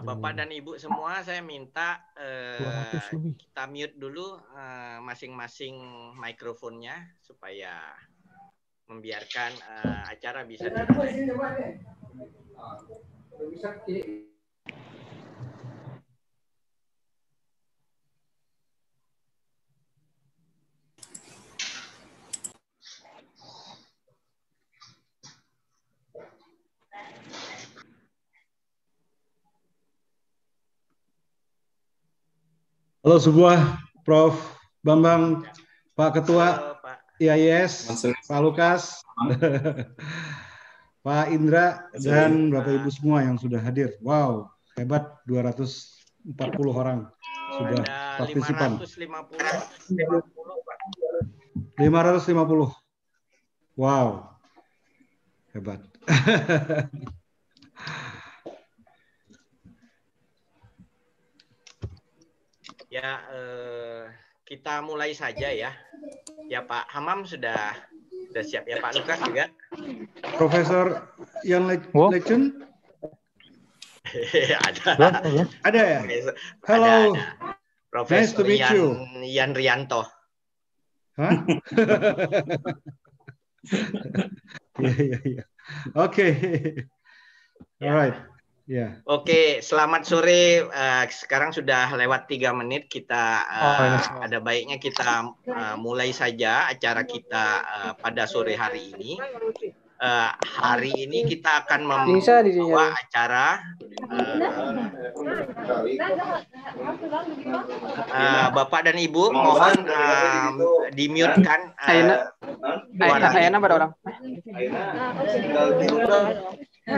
Bapak dan Ibu semua, saya minta kita mute dulu masing-masing mikrofonnya supaya membiarkan acara bisa dimulai. Halo semua, Prof. Bambang, Pak Ketua IAIS, Pak Lukas, Pak Indra, dan Bapak Ibu semua yang sudah hadir. Wow, hebat, 240 orang sudah partisipan. 550. Wow, hebat. Ya, kita mulai saja ya. Ya Pak Hamam sudah siap ya, Pak Lukas juga. Profesor Ian Legend? Ada ya? Halo. Ada. Profesor Ian Rianto. Hah? Iya. Oke. Alright. Yeah. Oke, selamat sore. Sekarang sudah lewat 3 menit. Kita ada baiknya kita mulai saja acara kita pada sore hari ini. Hari ini kita akan membawa acara Bapak dan Ibu mohon di-mute-kan Ayana pada orang.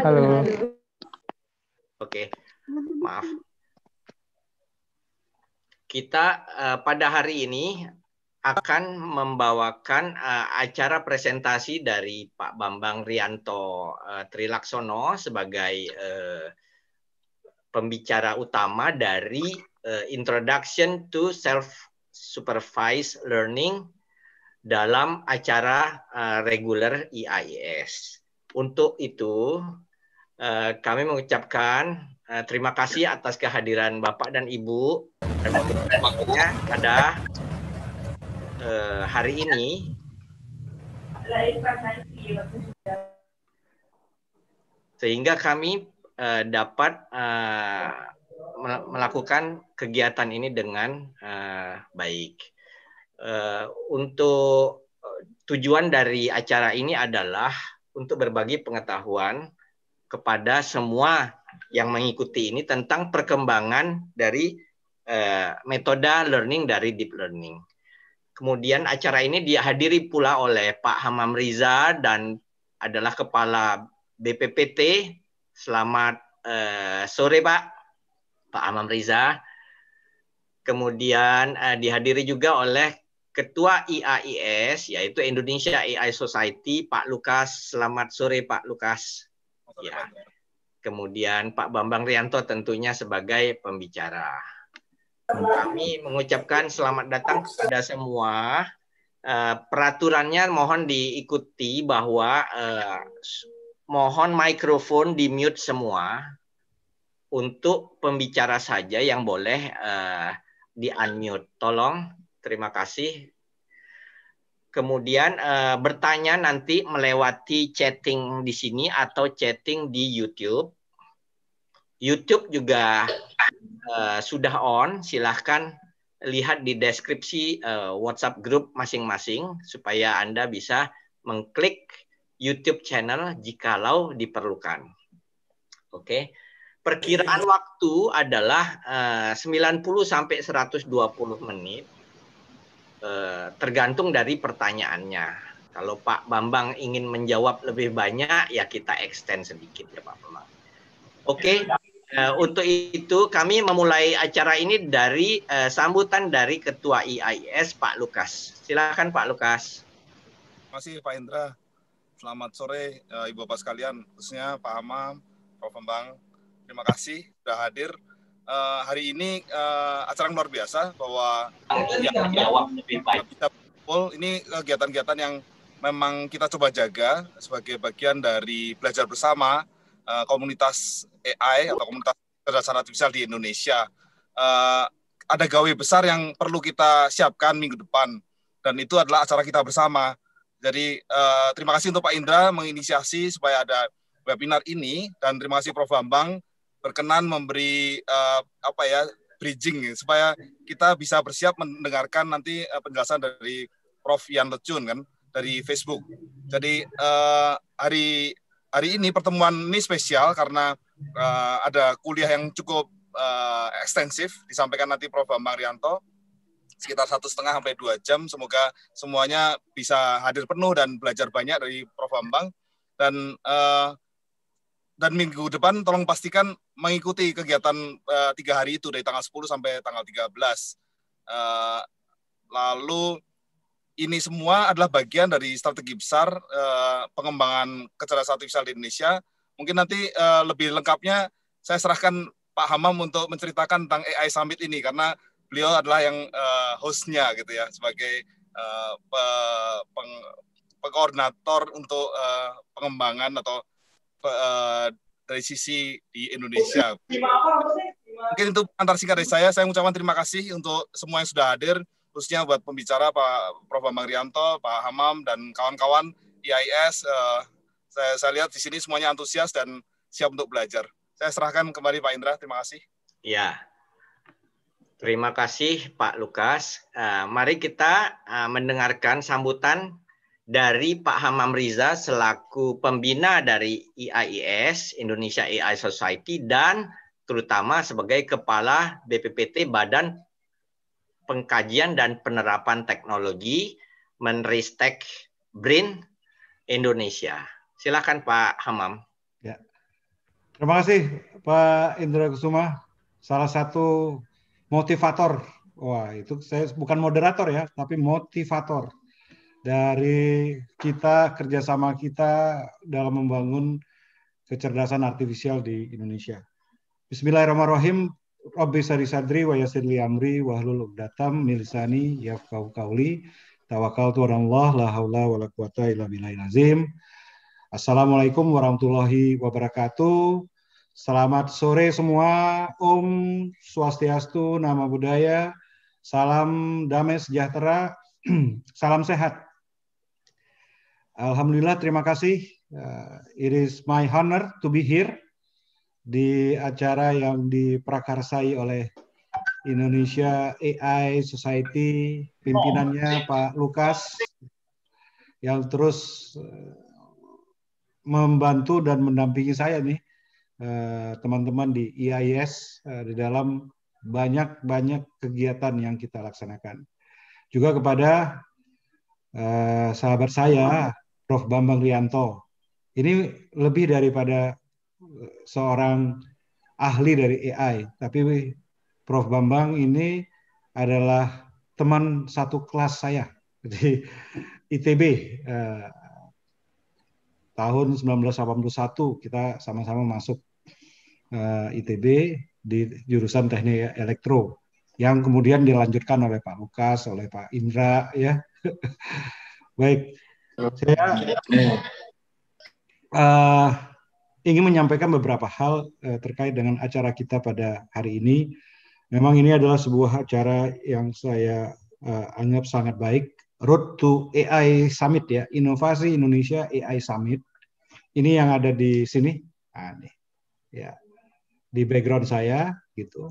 Halo. Oke, maaf. Kita pada hari ini akan membawakan acara presentasi dari Pak Bambang Rianto Trilaksono sebagai pembicara utama dari Introduction to Self-Supervised Learning dalam acara reguler IAIS. Untuk itu, kami mengucapkan terima kasih atas kehadiran Bapak dan Ibu dan waktunya pada hari ini. Sehingga kami dapat melakukan kegiatan ini dengan baik. Untuk tujuan dari acara ini adalah untuk berbagi pengetahuan kepada semua yang mengikuti ini tentang perkembangan dari metode learning dari deep learning. Kemudian acara ini dihadiri pula oleh Pak Hamam Riza dan adalah Kepala BPPT. Selamat sore Pak Hamam Riza. Kemudian dihadiri juga oleh Ketua IAIS yaitu Indonesia AI Society Pak Lukas. Selamat sore Pak Lukas. Ya. Kemudian Pak Bambang Rianto tentunya sebagai pembicara. Kami mengucapkan selamat datang kepada semua. Peraturannya mohon diikuti bahwa mohon mikrofon di mute semua. Untuk pembicara saja yang boleh di unmute. Tolong, terima kasih. Kemudian bertanya nanti melewati chatting di sini atau chatting di YouTube. YouTube juga sudah on, silahkan lihat di deskripsi WhatsApp group masing-masing supaya Anda bisa mengklik YouTube channel jikalau diperlukan. Oke. Perkiraan waktu adalah 90 sampai 120 menit. Tergantung dari pertanyaannya. Kalau Pak Bambang ingin menjawab lebih banyak, ya kita extend sedikit ya Pak Bambang. Oke, untuk itu kami memulai acara ini dari sambutan dari Ketua IAIS Pak Lukas. Silakan Pak Lukas. Terima kasih Pak Indra. Selamat sore Ibu Bapak sekalian, khususnya Pak Hamam, Prof. Bambang. Terima kasih sudah hadir. Hari ini acara yang luar biasa bahwa ini kegiatan-kegiatan yang memang kita coba jaga sebagai bagian dari belajar bersama komunitas AI atau komunitas kecerdasan artifisial di Indonesia. Ada gawe besar yang perlu kita siapkan minggu depan, dan itu adalah acara kita bersama. Jadi terima kasih untuk Pak Indra menginisiasi supaya ada webinar ini, dan terima kasih Prof. Bambang berkenan memberi bridging supaya kita bisa bersiap mendengarkan nanti penjelasan dari Prof. Yan Lecun kan dari Facebook. Jadi hari ini pertemuan ini spesial karena ada kuliah yang cukup ekstensif disampaikan nanti Prof. Bambang Rianto sekitar 1,5 sampai 2 jam. Semoga semuanya bisa hadir penuh dan belajar banyak dari Prof. Bambang. Dan minggu depan tolong pastikan mengikuti kegiatan 3 hari itu dari tanggal 10 sampai tanggal 13. Lalu ini semua adalah bagian dari strategi besar pengembangan kecerdasan artifisial di Indonesia. Mungkin nanti lebih lengkapnya saya serahkan Pak Hamam untuk menceritakan tentang AI Summit ini, karena beliau adalah yang host-nya gitu ya, sebagai koordinator untuk pengembangan atau dari sisi di Indonesia. Mungkin itu antar singkat dari saya. Saya mengucapkan terima kasih untuk semua yang sudah hadir, khususnya buat pembicara Pak Prof. Bambang Rianto, Pak Hamam, dan kawan-kawan IAIS. Saya lihat di sini semuanya antusias dan siap untuk belajar. Saya serahkan kembali Pak Indra. Terima kasih. Ya, terima kasih Pak Lukas. Mari kita mendengarkan sambutan dari Pak Hamam Riza selaku pembina dari IAIS, Indonesia AI Society, dan terutama sebagai Kepala BPPT Badan Pengkajian dan Penerapan Teknologi Menristek BRIN Indonesia. Silakan Pak Hamam. Ya. Terima kasih Pak Indra Kusuma, salah satu motivator. Wah, itu saya bukan moderator ya, tapi motivator dari kita, kerjasama kita dalam membangun kecerdasan artifisial di Indonesia. Bismillahirrahmanirrahim. Rabbi sari sadri wa yassir li amri wahlul 'uqdatam min lisani yafqahu qawli. Tawakkaltu 'ala Allah la haula wala quwata illa billahil azim. Assalamualaikum warahmatullahi wabarakatuh. Selamat sore semua. Om Swastiastu, Namo Buddhaya. Salam damai sejahtera. Salam sehat. Alhamdulillah, terima kasih. It is my honor to be here di acara yang diprakarsai oleh Indonesia AI Society, pimpinannya Pak Lukas, yang terus membantu dan mendampingi saya nih, teman-teman di IAIS, di dalam banyak kegiatan yang kita laksanakan. Juga kepada sahabat saya, Prof. Bambang Rianto. Ini lebih daripada seorang ahli dari AI, tapi Prof. Bambang ini adalah teman satu kelas saya di ITB. Tahun 1981 kita sama-sama masuk ITB di jurusan teknik elektro, yang kemudian dilanjutkan oleh Pak Lukas, oleh Pak Indra, ya. Baik, saya ingin menyampaikan beberapa hal terkait dengan acara kita pada hari ini. Memang ini adalah sebuah acara yang saya anggap sangat baik. Road to AI Summit, ya, Inovasi Indonesia AI Summit. Ini yang ada di sini, nih, ya, di background saya, gitu.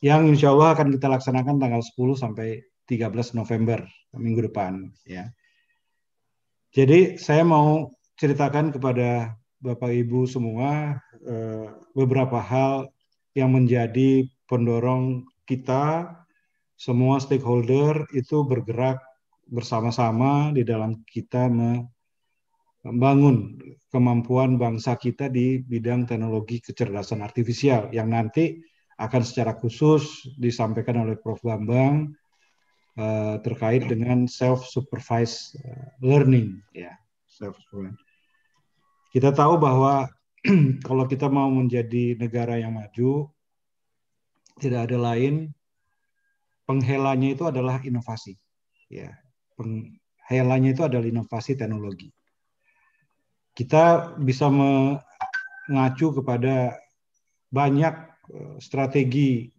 Yang insya Allah akan kita laksanakan tanggal 10 sampai 13 November minggu depan, ya. Jadi saya mau ceritakan kepada Bapak Ibu semua beberapa hal yang menjadi pendorong kita semua stakeholder itu bergerak bersama-sama di dalam kita membangun kemampuan bangsa kita di bidang teknologi kecerdasan artifisial yang nanti akan secara khusus disampaikan oleh Prof. Bambang terkait dengan self-supervised learning, ya, self-supervised. Kita tahu bahwa kalau kita mau menjadi negara yang maju, tidak ada lain, penghelanya itu adalah inovasi. Ya, penghelanya itu adalah inovasi teknologi. Kita bisa mengacu kepada banyak strategi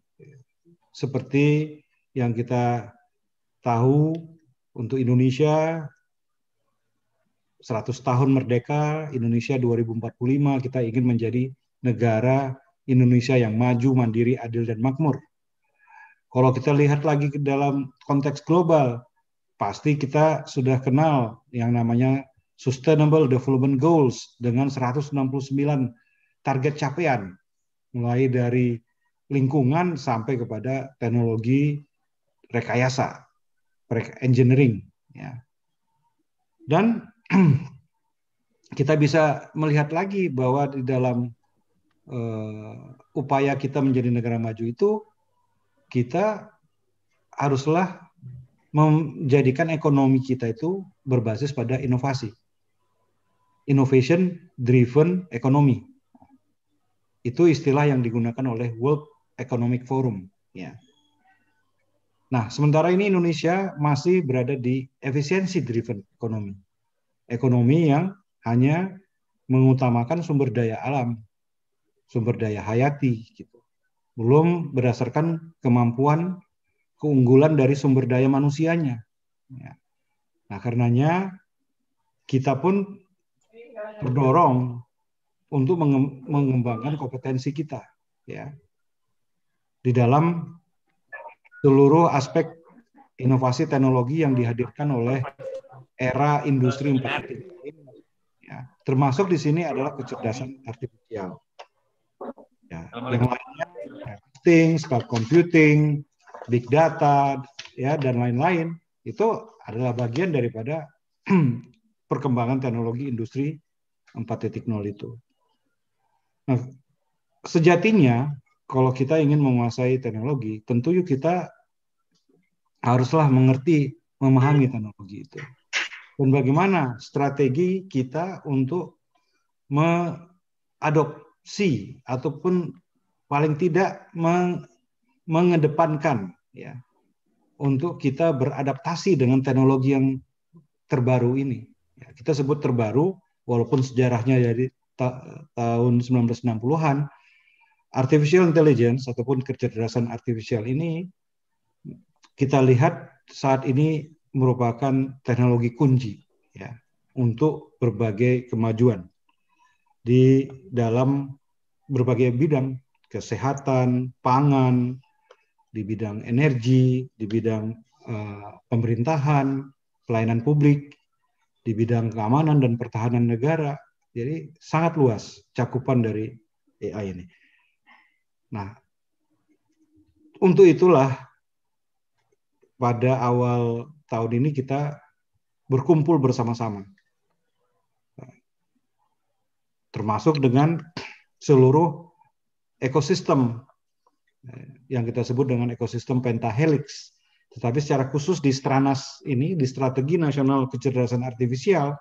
seperti yang kita tahu untuk Indonesia 100 tahun merdeka, Indonesia 2045 kita ingin menjadi negara Indonesia yang maju, mandiri, adil, dan makmur. Kalau kita lihat lagi ke dalam konteks global, pasti kita sudah kenal yang namanya Sustainable Development Goals dengan 169 target capaian, mulai dari lingkungan sampai kepada teknologi rekayasa, engineering. Ya. Dan kita bisa melihat lagi bahwa di dalam upaya kita menjadi negara maju itu, kita haruslah menjadikan ekonomi kita itu berbasis pada inovasi. Innovation driven economy. Itu istilah yang digunakan oleh World Economic Forum. Ya. Nah, sementara ini Indonesia masih berada di efisiensi driven economy. Ekonomi yang hanya mengutamakan sumber daya alam, sumber daya hayati, gitu. Belum berdasarkan kemampuan, keunggulan dari sumber daya manusianya. Ya. Nah, karenanya kita pun terdorong untuk mengembangkan kompetensi kita, ya, di dalam seluruh aspek inovasi teknologi yang dihadirkan oleh era industri 4.0 ini, ya, termasuk di sini adalah kecerdasan artifisial. Ya, yang lainnya, cloud computing, big data, ya, dan lain-lain, itu adalah bagian daripada perkembangan teknologi industri 4.0 itu. Nah, sejatinya kalau kita ingin menguasai teknologi, tentu kita haruslah mengerti, memahami teknologi itu. Dan bagaimana strategi kita untuk mengadopsi ataupun paling tidak mengedepankan, ya, untuk kita beradaptasi dengan teknologi yang terbaru ini. Ya, kita sebut terbaru, walaupun sejarahnya dari tahun 1960-an, artificial intelligence ataupun kecerdasan artifisial ini kita lihat saat ini merupakan teknologi kunci, ya, untuk berbagai kemajuan di dalam berbagai bidang, kesehatan, pangan, di bidang energi, di bidang pemerintahan, pelayanan publik, di bidang keamanan dan pertahanan negara. Jadi sangat luas cakupan dari AI ini. Nah, untuk itulah pada awal tahun ini kita berkumpul bersama-sama, termasuk dengan seluruh ekosistem yang kita sebut dengan ekosistem pentahelix. Tetapi secara khusus di Stranas ini, di Strategi Nasional Kecerdasan Artifisial,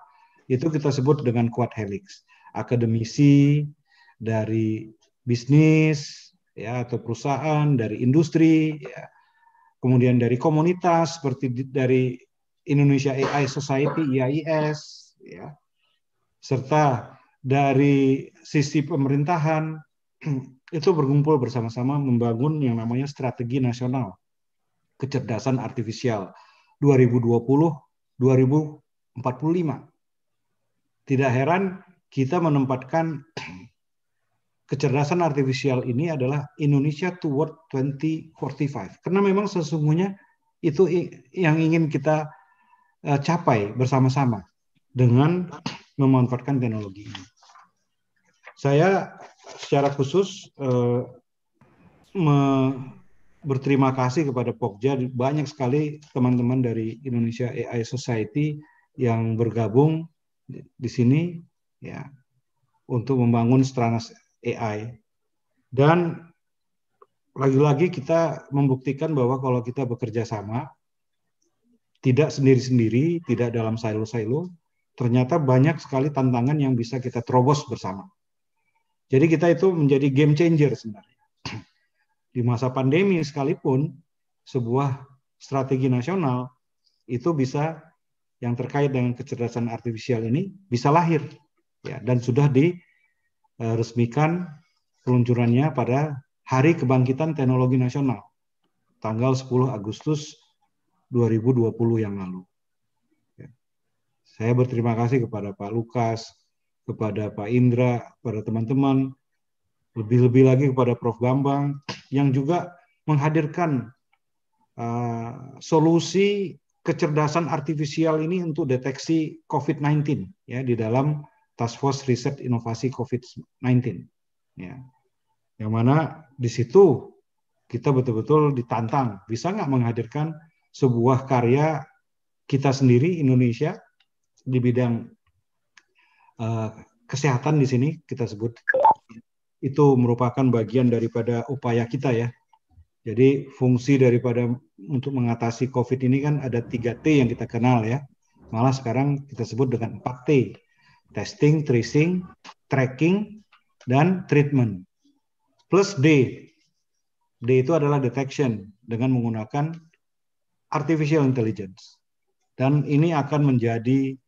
itu kita sebut dengan quad helix. Akademisi dari bisnis, ya, atau perusahaan, dari industri, ya, kemudian dari komunitas seperti dari Indonesia AI Society (IAIS), ya, serta dari sisi pemerintahan, itu berkumpul bersama-sama membangun yang namanya Strategi Nasional Kecerdasan Artifisial 2020-2045. Tidak heran kita menempatkan kecerdasan artifisial ini adalah Indonesia Toward 2045. Karena memang sesungguhnya itu yang ingin kita capai bersama-sama dengan memanfaatkan teknologi ini. Saya secara khusus berterima kasih kepada Pokja, banyak sekali teman-teman dari Indonesia AI Society yang bergabung di sini, ya, untuk membangun Stranas AI. Dan lagi-lagi kita membuktikan bahwa kalau kita bekerja sama, tidak sendiri-sendiri, tidak dalam silo-silo, ternyata banyak sekali tantangan yang bisa kita terobos bersama. Jadi kita itu menjadi game changer sebenarnya. Di masa pandemi sekalipun, sebuah strategi nasional itu bisa, yang terkait dengan kecerdasan artifisial ini bisa lahir, ya, dan sudah resmikan peluncurannya pada Hari Kebangkitan Teknologi Nasional, tanggal 10 Agustus 2020 yang lalu. Saya berterima kasih kepada Pak Lukas, kepada Pak Indra, kepada teman-teman, lebih-lebih lagi kepada Prof. Bambang, yang juga menghadirkan solusi kecerdasan artifisial ini untuk deteksi COVID-19 ya di dalam Task Force Riset Inovasi COVID-19. Ya. Yang mana di situ kita betul-betul ditantang, bisa nggak menghadirkan sebuah karya kita sendiri Indonesia di bidang kesehatan di sini kita sebut itu merupakan bagian daripada upaya kita ya. Jadi fungsi daripada untuk mengatasi COVID ini kan ada 3T yang kita kenal ya. Malah sekarang kita sebut dengan 4T. Testing, tracing, tracking, dan treatment. Plus D. D itu adalah detection dengan menggunakan artificial intelligence. Dan ini akan menjadi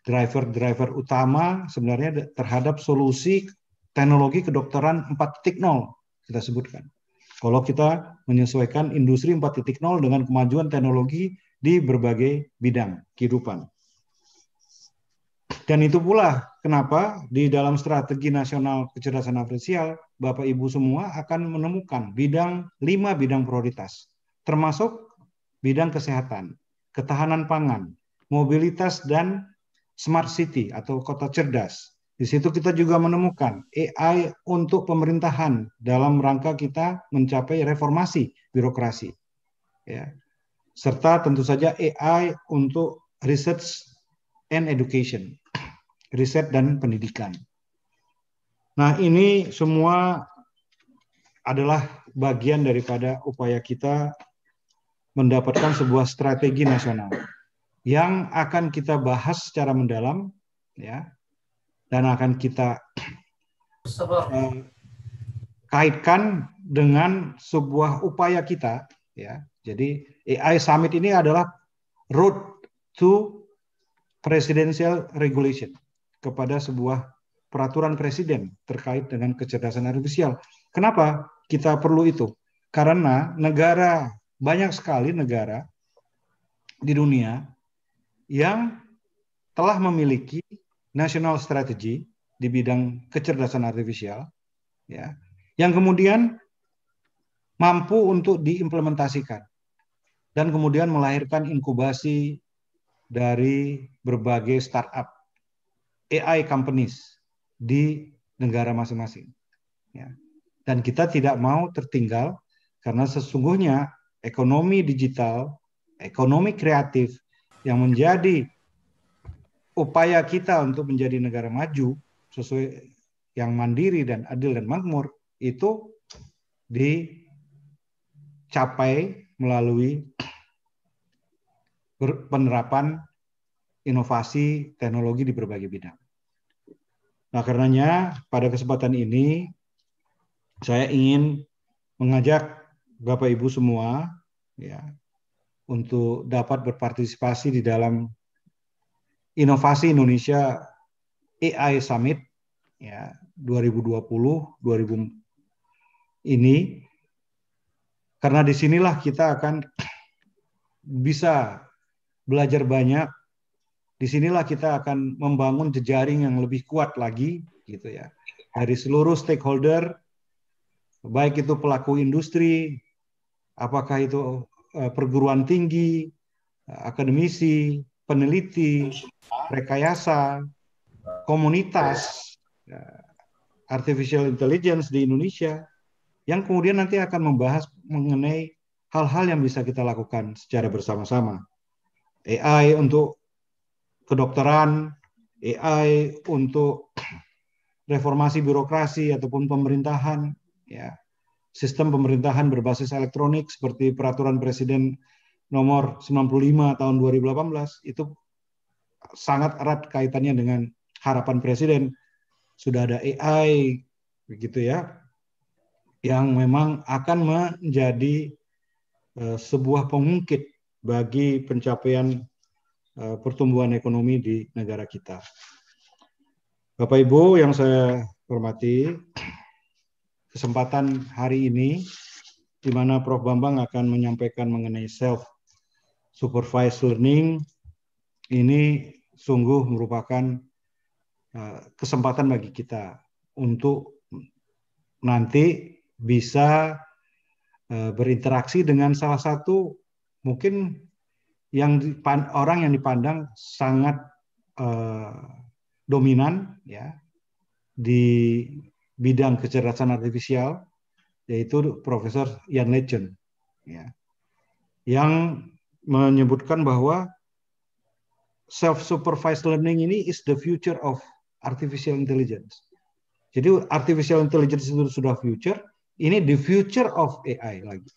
driver utama sebenarnya terhadap solusi teknologi kedokteran 4.0 kita sebutkan. Kalau kita menyesuaikan industri 4.0 dengan kemajuan teknologi di berbagai bidang kehidupan. Dan itu pula kenapa di dalam strategi nasional kecerdasan artifisial, Bapak Ibu semua akan menemukan 5 bidang prioritas, termasuk bidang kesehatan, ketahanan pangan, mobilitas, dan smart city atau kota cerdas. Di situ kita juga menemukan AI untuk pemerintahan dalam rangka kita mencapai reformasi birokrasi. Ya. Serta tentu saja AI untuk research and education, riset dan pendidikan. Nah, ini semua adalah bagian daripada upaya kita mendapatkan sebuah strategi nasional yang akan kita bahas secara mendalam, ya. Dan akan kita kaitkan dengan sebuah upaya kita, ya. Jadi AI Summit ini adalah road to presidential regulation, kepada sebuah peraturan presiden terkait dengan kecerdasan artifisial. Kenapa kita perlu itu? Karena banyak sekali negara di dunia yang telah memiliki national strategy di bidang kecerdasan artifisial, ya, yang kemudian mampu untuk diimplementasikan dan kemudian melahirkan inkubasi dari berbagai startup AI companies di negara masing-masing. Ya. Dan kita tidak mau tertinggal karena sesungguhnya ekonomi digital, ekonomi kreatif yang menjadi upaya kita untuk menjadi negara maju sesuai yang mandiri dan adil dan makmur itu dicapai melalui penerapan inovasi teknologi di berbagai bidang. Nah, karenanya pada kesempatan ini saya ingin mengajak Bapak Ibu semua ya untuk dapat berpartisipasi di dalam Inovasi Indonesia AI Summit ya 2020 ini, karena disinilah kita akan bisa belajar banyak. Disinilah kita akan membangun jejaring yang lebih kuat lagi, gitu ya, dari seluruh stakeholder, baik itu pelaku industri, apakah itu perguruan tinggi, akademisi, peneliti, rekayasa, komunitas artificial intelligence di Indonesia, yang kemudian nanti akan membahas mengenai hal-hal yang bisa kita lakukan secara bersama-sama. AI untuk kedokteran, AI untuk reformasi birokrasi ataupun pemerintahan, ya, sistem pemerintahan berbasis elektronik seperti Peraturan Presiden Nomor 95 tahun 2018 itu sangat erat kaitannya dengan harapan Presiden. Sudah ada AI, begitu ya, yang memang akan menjadi sebuah pengungkit bagi pencapaian pertumbuhan ekonomi di negara kita. Bapak Ibu yang saya hormati, kesempatan hari ini di mana Prof. Bambang akan menyampaikan mengenai self-supervised learning ini sungguh merupakan kesempatan bagi kita untuk nanti bisa berinteraksi dengan salah satu mungkin orang yang dipandang sangat dominan ya di bidang kecerdasan artifisial, yaitu Profesor Ian Legend ya, yang menyebutkan bahwa self-supervised learning ini is the future of artificial intelligence. Jadi artificial intelligence itu sudah future, ini the future of AI lagi.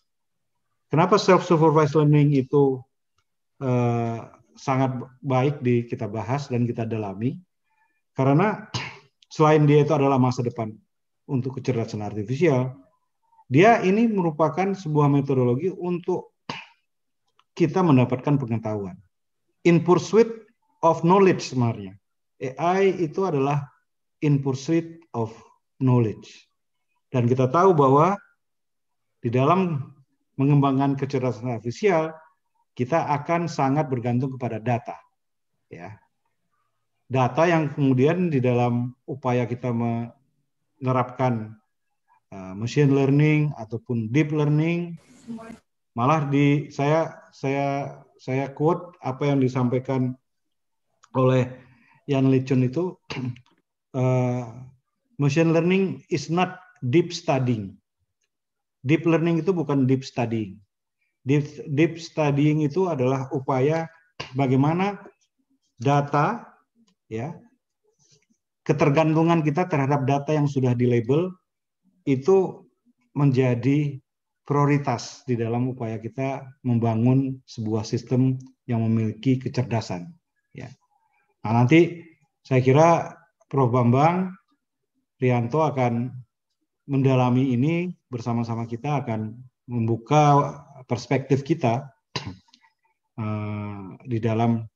Kenapa self-supervised learning itu sangat baik kita bahas dan kita dalami? Karena selain dia itu adalah masa depan untuk kecerdasan artifisial, dia ini merupakan sebuah metodologi untuk kita mendapatkan pengetahuan. In pursuit of knowledge sebenarnya. AI itu adalah in pursuit of knowledge. Dan kita tahu bahwa di dalam mengembangkan kecerdasan artifisial, kita akan sangat bergantung kepada data. Ya. Data yang kemudian di dalam upaya kita menerapkan machine learning ataupun deep learning, malah saya quote apa yang disampaikan oleh Ian Legend itu, machine learning is not deep studying. Deep learning itu bukan deep studying. Deep studying itu adalah upaya bagaimana data, ya, ketergantungan kita terhadap data yang sudah dilabel itu menjadi prioritas di dalam upaya kita membangun sebuah sistem yang memiliki kecerdasan. Ya. Nah, nanti saya kira Prof. Bambang Rianto akan mendalami ini bersama-sama, kita akan membuka perspektif kita di dalam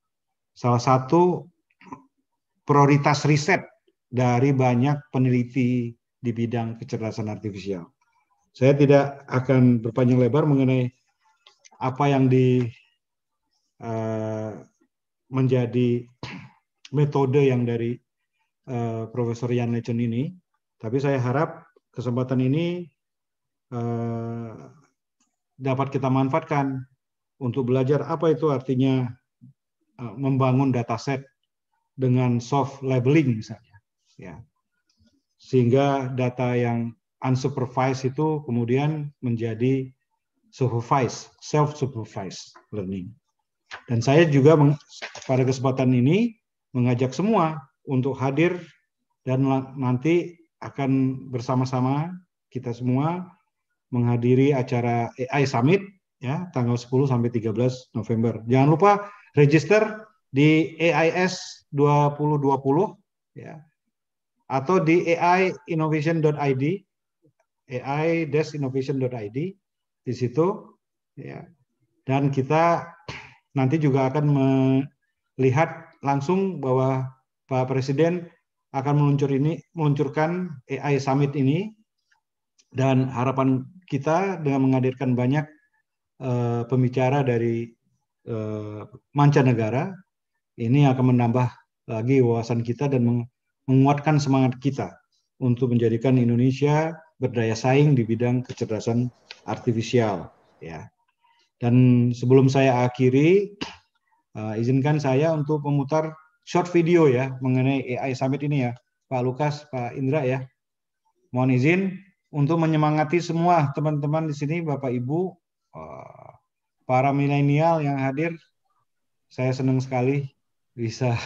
salah satu prioritas riset dari banyak peneliti di bidang kecerdasan artifisial. Saya tidak akan berpanjang lebar mengenai apa yang menjadi metode yang dari Profesor Ian Legend ini, tapi saya harap kesempatan ini dapat kita manfaatkan untuk belajar apa itu artinya membangun dataset dengan soft labeling misalnya, ya, sehingga data yang unsupervised itu kemudian menjadi supervised, self-supervised learning. Dan saya juga pada kesempatan ini mengajak semua untuk hadir dan nanti akan bersama-sama kita semua menghadiri acara AI Summit ya tanggal 10 sampai 13 November. Jangan lupa register di AIS 2020 ya, atau di ai-innovation.id, ai-innovation.id di situ ya. Dan kita nanti juga akan melihat langsung bahwa Pak Presiden akan meluncurkan AI Summit ini, dan harapan kita dengan menghadirkan banyak pembicara dari mancanegara ini akan menambah lagi wawasan kita dan menguatkan semangat kita untuk menjadikan Indonesia berdaya saing di bidang kecerdasan artifisial ya. Dan sebelum saya akhiri, izinkan saya untuk memutar short video ya mengenai AI Summit ini ya, Pak Lukas, Pak Indra ya. Mohon izin untuk menyemangati semua teman-teman di sini, Bapak Ibu, para milenial yang hadir. Saya senang sekali bisa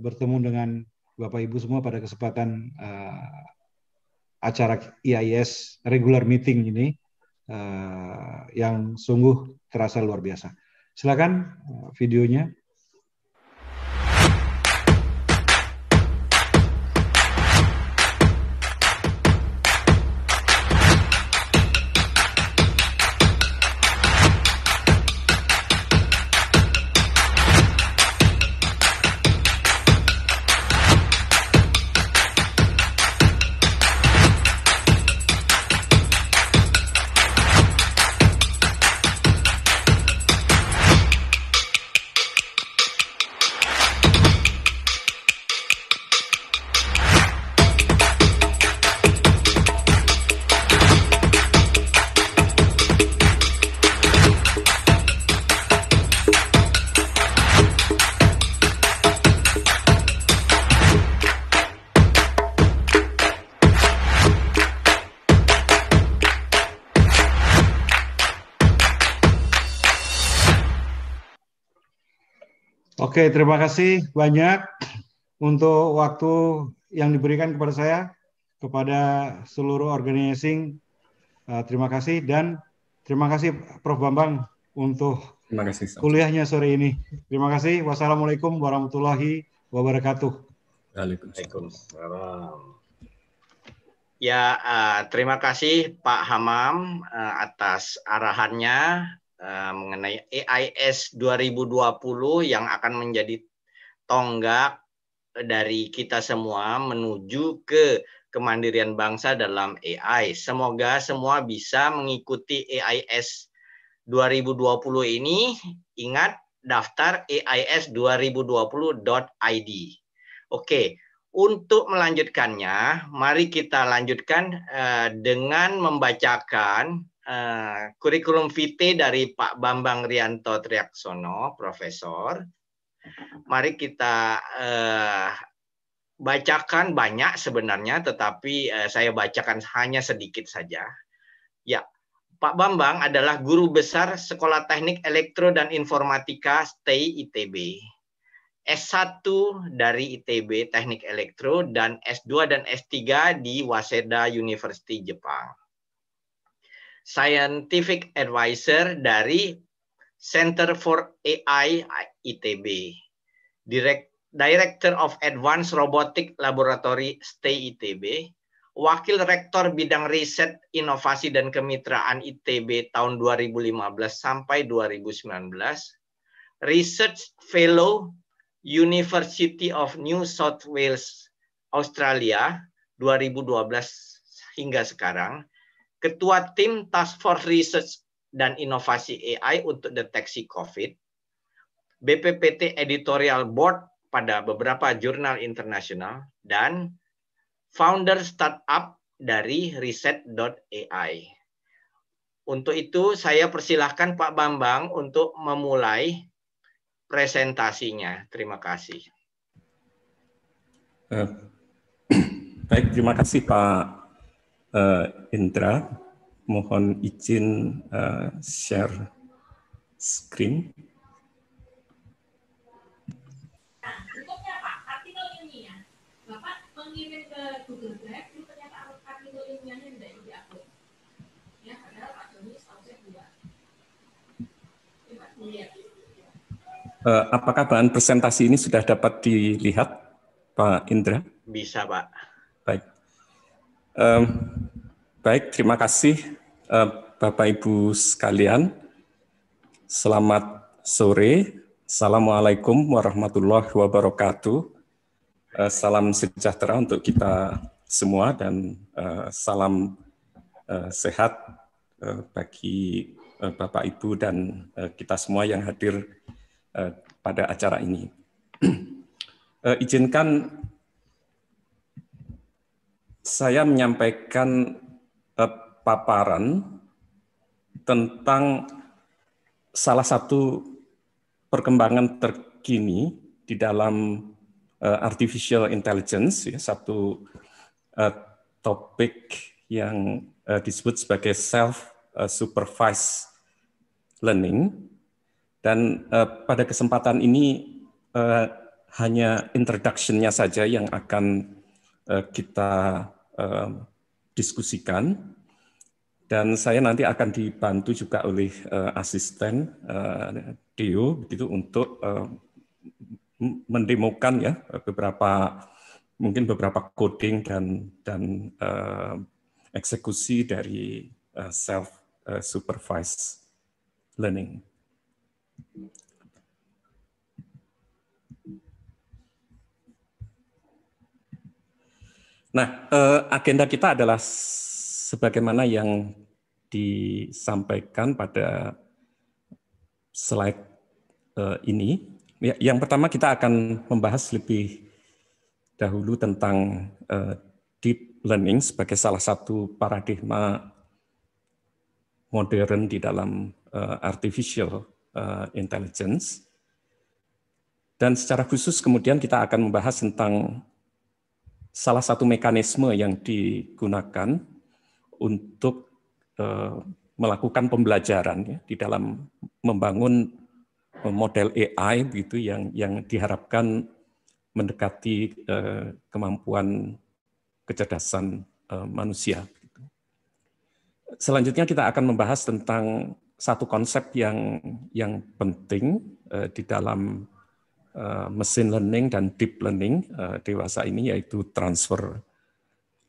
bertemu dengan Bapak Ibu semua pada kesempatan acara IAIS regular meeting ini yang sungguh terasa luar biasa. Silakan videonya. Oke, terima kasih banyak untuk waktu yang diberikan kepada saya, kepada seluruh organizing. Terima kasih dan terima kasih Prof. Bambang untuk Terima kasih. kuliahnya sore ini. Terima kasih. Wassalamualaikum warahmatullahi wabarakatuh. Waalaikumsalam. Ya, terima kasih Pak Hamam atas arahannya mengenai AIS 2020 yang akan menjadi tonggak dari kita semua menuju ke kemandirian bangsa dalam AI. Semoga semua bisa mengikuti AIS 2020 ini. Ingat, daftar ais2020.id. Oke, untuk melanjutkannya, mari kita lanjutkan dengan membacakan kurikulum vitae dari Pak Bambang Rianto Triaksono, Profesor. Mari kita bacakan banyak sebenarnya, tetapi saya bacakan hanya sedikit saja. Ya, Pak Bambang adalah guru besar Sekolah Teknik Elektro dan Informatika STEI ITB. S1 dari ITB Teknik Elektro dan S2 dan S3 di Waseda University Jepang. Scientific Advisor dari Center for AI ITB. Director of Advanced Robotic Laboratory STEI ITB. Wakil Rektor Bidang Riset, Inovasi dan Kemitraan ITB tahun 2015 sampai 2019. Research Fellow University of New South Wales, Australia, 2012 hingga sekarang. Ketua Tim Task Force Research dan Inovasi AI untuk deteksi COVID. BPPT Editorial Board pada beberapa jurnal internasional. Dan founder startup dari Riset.ai. Untuk itu saya persilahkan Pak Bambang untuk memulai presentasinya. Terima kasih. Baik, terima kasih Pak Indra. Mohon izin share screen. Berikutnya Pak, artikel ilmiah. Bapak mengirim ke Google Drive, itu ternyata artikel ilmiahnya tidak diupload. Ya, padahal Pak Joni setahu saya tidak. Coba dilihat. Apakah bahan presentasi ini sudah dapat dilihat, Pak Indra? Bisa, Pak. Baik. Baik, terima kasih Bapak Ibu sekalian. Selamat sore. Assalamualaikum warahmatullahi wabarakatuh. Salam sejahtera untuk kita semua dan salam sehat bagi Bapak Ibu dan kita semua yang hadir pada acara ini. Izinkan saya menyampaikan paparan tentang salah satu perkembangan terkini di dalam artificial intelligence, ya, satu topik yang disebut sebagai self-supervised learning. Dan pada kesempatan ini hanya introduction-nya saja yang akan kita diskusikan. Dan saya nanti akan dibantu juga oleh asisten Deo begitu untuk mendemokan ya beberapa coding dan eksekusi dari self-supervised learning. Nah, agenda kita adalah sebagaimana yang disampaikan pada slide ini. Yang pertama kita akan membahas lebih dahulu tentang deep learning sebagai salah satu paradigma modern di dalam artificial intelligence. Dan secara khusus kemudian kita akan membahas tentang salah satu mekanisme yang digunakan untuk melakukan pembelajaran ya, di dalam membangun model AI begitu yang diharapkan mendekati kemampuan kecerdasan manusia. Selanjutnya kita akan membahas tentang satu konsep yang penting di dalam machine learning dan deep learning dewasa ini, yaitu transfer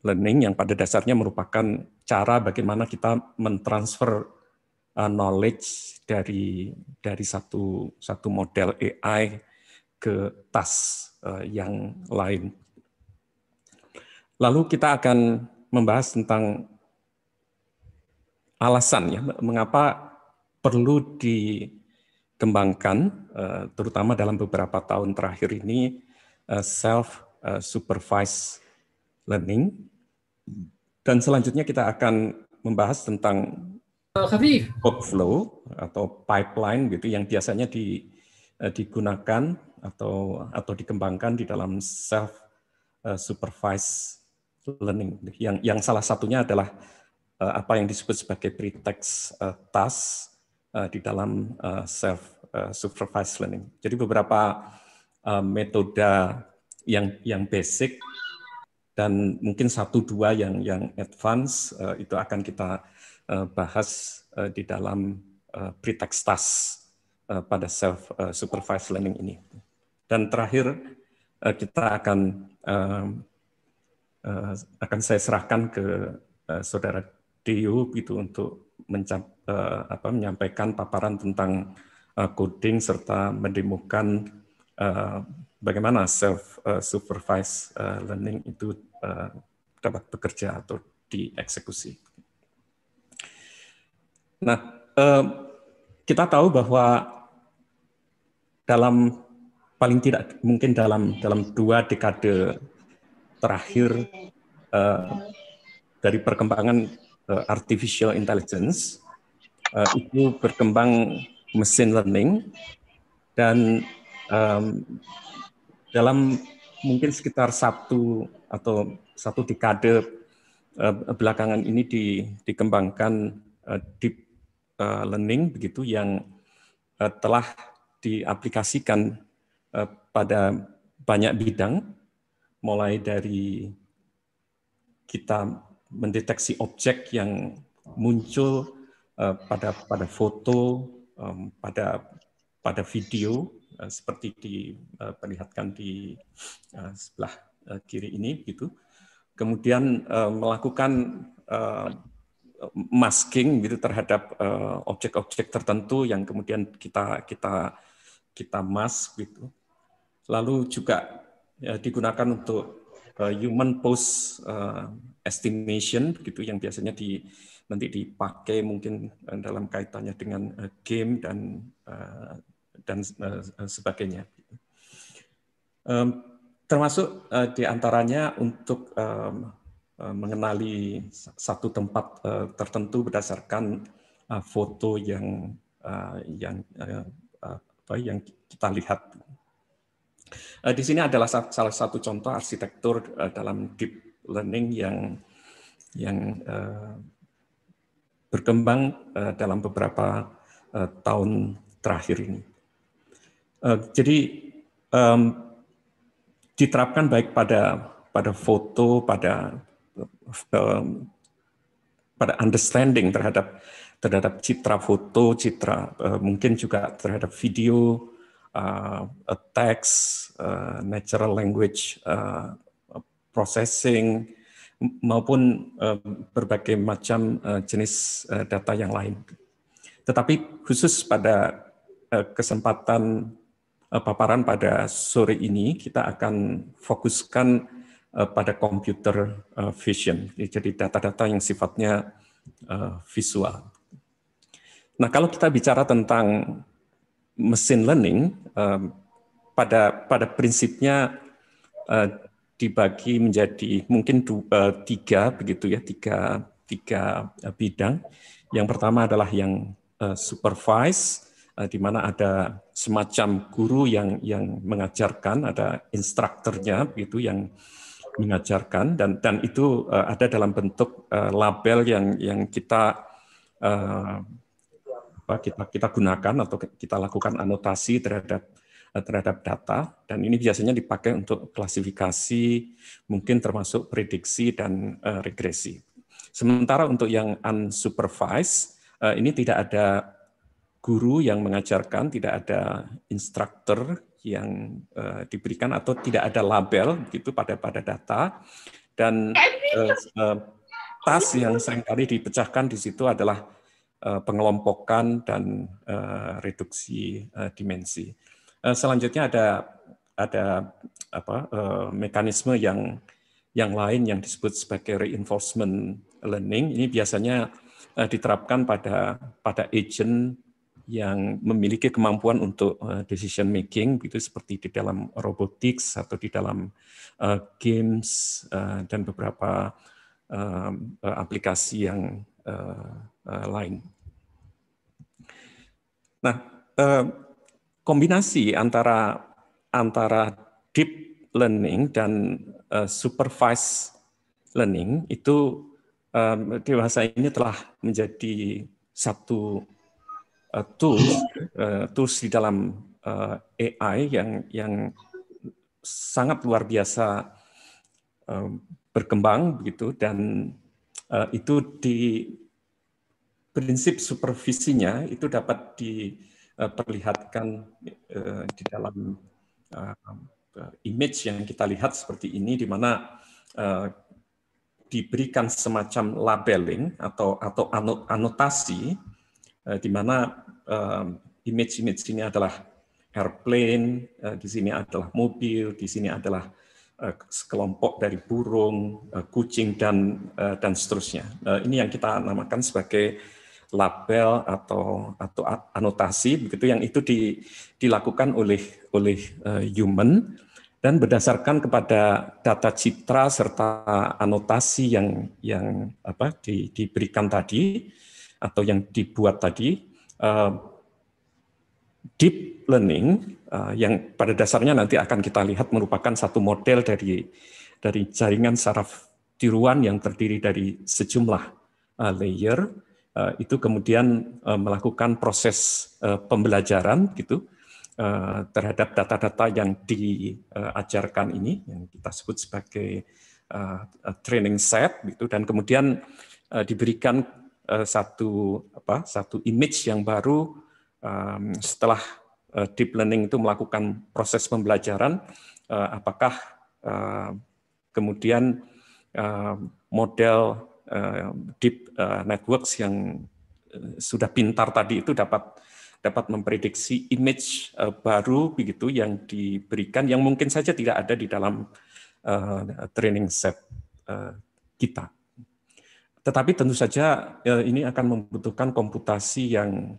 learning, yang pada dasarnya merupakan cara bagaimana kita mentransfer knowledge dari satu model AI ke task yang lain. Lalu kita akan membahas tentang alasan ya mengapa perlu dikembangkan, terutama dalam beberapa tahun terakhir ini, self-supervised learning. Dan selanjutnya kita akan membahas tentang workflow atau pipeline gitu yang biasanya digunakan atau dikembangkan di dalam self-supervised learning. Yang salah satunya adalah apa yang disebut sebagai pretext task di dalam self-supervised learning. Jadi beberapa metode yang basic dan mungkin 1-2 yang advance itu akan kita bahas di dalam pretext task pada self-supervised learning ini. Dan terakhir kita akan saya serahkan ke Saudara Dio gitu untuk menyampaikan paparan tentang coding serta mendemokan bagaimana self-supervised learning itu dapat bekerja atau dieksekusi. Nah, kita tahu bahwa paling tidak mungkin dalam 2 dekade terakhir dari perkembangan artificial intelligence itu berkembang machine learning, dan dalam mungkin sekitar 1 dekade belakangan ini dikembangkan deep learning begitu yang telah diaplikasikan pada banyak bidang, mulai dari kita mendeteksi objek yang muncul pada foto, pada video seperti diperlihatkan di sebelah kiri ini gitu. Kemudian melakukan masking gitu terhadap objek-objek tertentu yang kemudian kita mask gitu. Lalu juga digunakan untuk human pose estimation gitu, yang biasanya nanti dipakai mungkin dalam kaitannya dengan game dan sebagainya. Termasuk diantaranya untuk mengenali satu tempat tertentu berdasarkan foto yang kita lihat. Di sini adalah salah satu contoh arsitektur dalam deep learning yang berkembang dalam beberapa tahun terakhir ini. Jadi diterapkan baik pada foto, pada understanding terhadap citra foto, mungkin juga terhadap video, text, natural language processing, maupun berbagai macam jenis data yang lain. Tetapi khusus pada kesempatan paparan pada sore ini, kita akan fokuskan pada computer vision, jadi data-data yang sifatnya visual. Nah, kalau kita bicara tentang machine learning, pada prinsipnya dibagi menjadi mungkin 3 begitu ya, tiga bidang. Yang pertama adalah yang supervise, di mana ada semacam guru yang mengajarkan, ada instrukturnya begitu yang mengajarkan, dan itu ada dalam bentuk label yang kita kita gunakan atau kita lakukan anotasi terhadap data, dan ini biasanya dipakai untuk klasifikasi, mungkin termasuk prediksi dan regresi. Sementara untuk yang unsupervised, ini tidak ada guru yang mengajarkan, tidak ada instruktur yang diberikan atau tidak ada label gitu pada data, dan task yang seringkali dipecahkan di situ adalah pengelompokan dan reduksi dimensi. Selanjutnya ada mekanisme yang lain yang disebut sebagai reinforcement learning. Ini biasanya diterapkan pada agent yang memiliki kemampuan untuk decision making, gitu, seperti di dalam robotics atau di dalam games dan beberapa aplikasi yang lain. Nah, kombinasi antara deep learning dan supervised learning itu dewasa ini telah menjadi satu tools di dalam AI yang sangat luar biasa berkembang begitu, dan itu di prinsip supervisinya itu dapat diperlihatkan di dalam image yang kita lihat seperti ini, di mana diberikan semacam labeling atau anotasi, di mana image ini adalah airplane, di sini adalah mobil, di sini adalah sekelompok dari burung, kucing, dan seterusnya. Ini yang kita namakan sebagai label atau anotasi, begitu, yang itu dilakukan oleh human, dan berdasarkan kepada data citra serta anotasi yang diberikan tadi atau yang dibuat tadi, deep learning yang pada dasarnya nanti akan kita lihat merupakan satu model dari jaringan saraf tiruan yang terdiri dari sejumlah layer, itu kemudian melakukan proses pembelajaran gitu terhadap data-data yang diajarkan ini, yang kita sebut sebagai training set gitu, dan kemudian diberikan satu image yang baru setelah deep learning itu melakukan proses pembelajaran, apakah kemudian model deep networks yang sudah pintar tadi itu dapat memprediksi image baru begitu yang diberikan, yang mungkin saja tidak ada di dalam training set kita. Tetapi tentu saja ini akan membutuhkan komputasi yang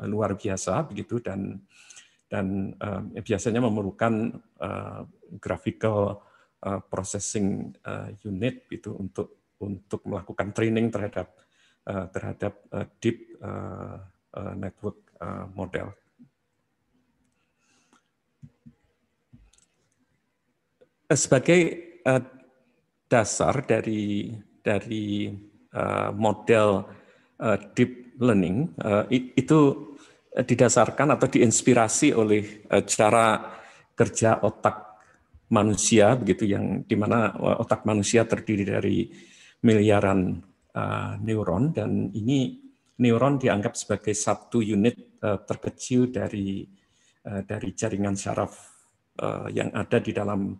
luar biasa begitu, dan biasanya memerlukan graphical processing unit itu untuk melakukan training terhadap deep network model. Sebagai dasar dari model deep learning itu didasarkan atau diinspirasi oleh cara kerja otak manusia begitu, yang dimana otak manusia terdiri dari miliaran neuron, dan ini neuron dianggap sebagai satu unit terkecil dari jaringan saraf yang ada di dalam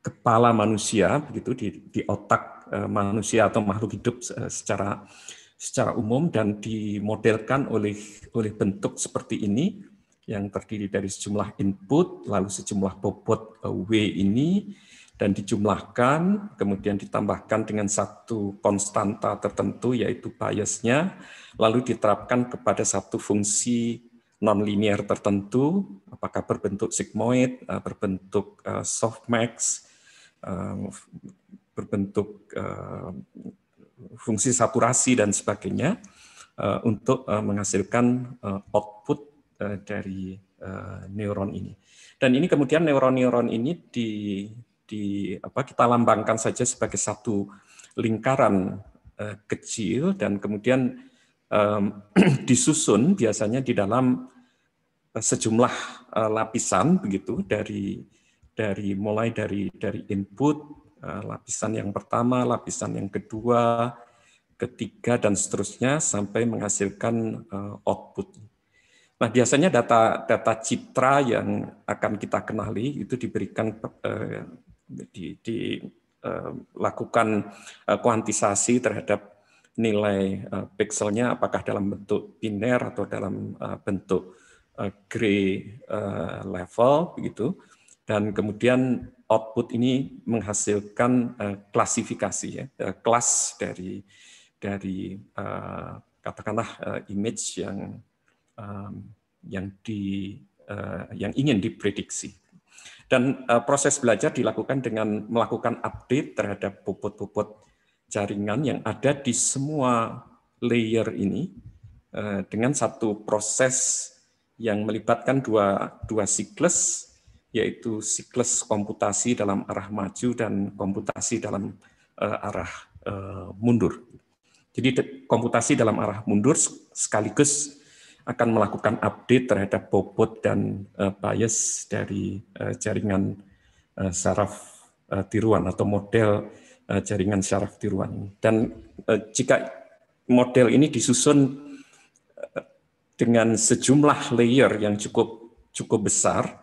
kepala manusia begitu, di otak manusia atau makhluk hidup secara umum, dan dimodelkan oleh bentuk seperti ini yang terdiri dari sejumlah input, lalu sejumlah bobot W ini, dan dijumlahkan, kemudian ditambahkan dengan satu konstanta tertentu yaitu biasnya, lalu diterapkan kepada satu fungsi nonlinear tertentu, apakah berbentuk sigmoid, berbentuk softmax, berbentuk fungsi saturasi dan sebagainya, untuk menghasilkan output dari neuron ini. Dan ini kemudian neuron-neuron ini kita lambangkan saja sebagai satu lingkaran kecil dan kemudian disusun biasanya di dalam sejumlah lapisan begitu mulai dari input, lapisan yang pertama, lapisan yang kedua, ketiga dan seterusnya sampai menghasilkan output. Nah, biasanya data citra yang akan kita kenali itu diberikan lakukan kuantisasi terhadap nilai pikselnya apakah dalam bentuk biner atau dalam bentuk gray level begitu, dan kemudian output ini menghasilkan klasifikasi ya, kelas dari katakanlah image yang ingin diprediksi. Dan proses belajar dilakukan dengan melakukan update terhadap bobot-bobot jaringan yang ada di semua layer ini dengan satu proses yang melibatkan dua siklus, yaitu siklus komputasi dalam arah maju dan komputasi dalam arah mundur. Jadi komputasi dalam arah mundur sekaligus akan melakukan update terhadap bobot dan bias dari jaringan saraf tiruan atau model jaringan saraf tiruan. Dan jika model ini disusun dengan sejumlah layer yang cukup besar,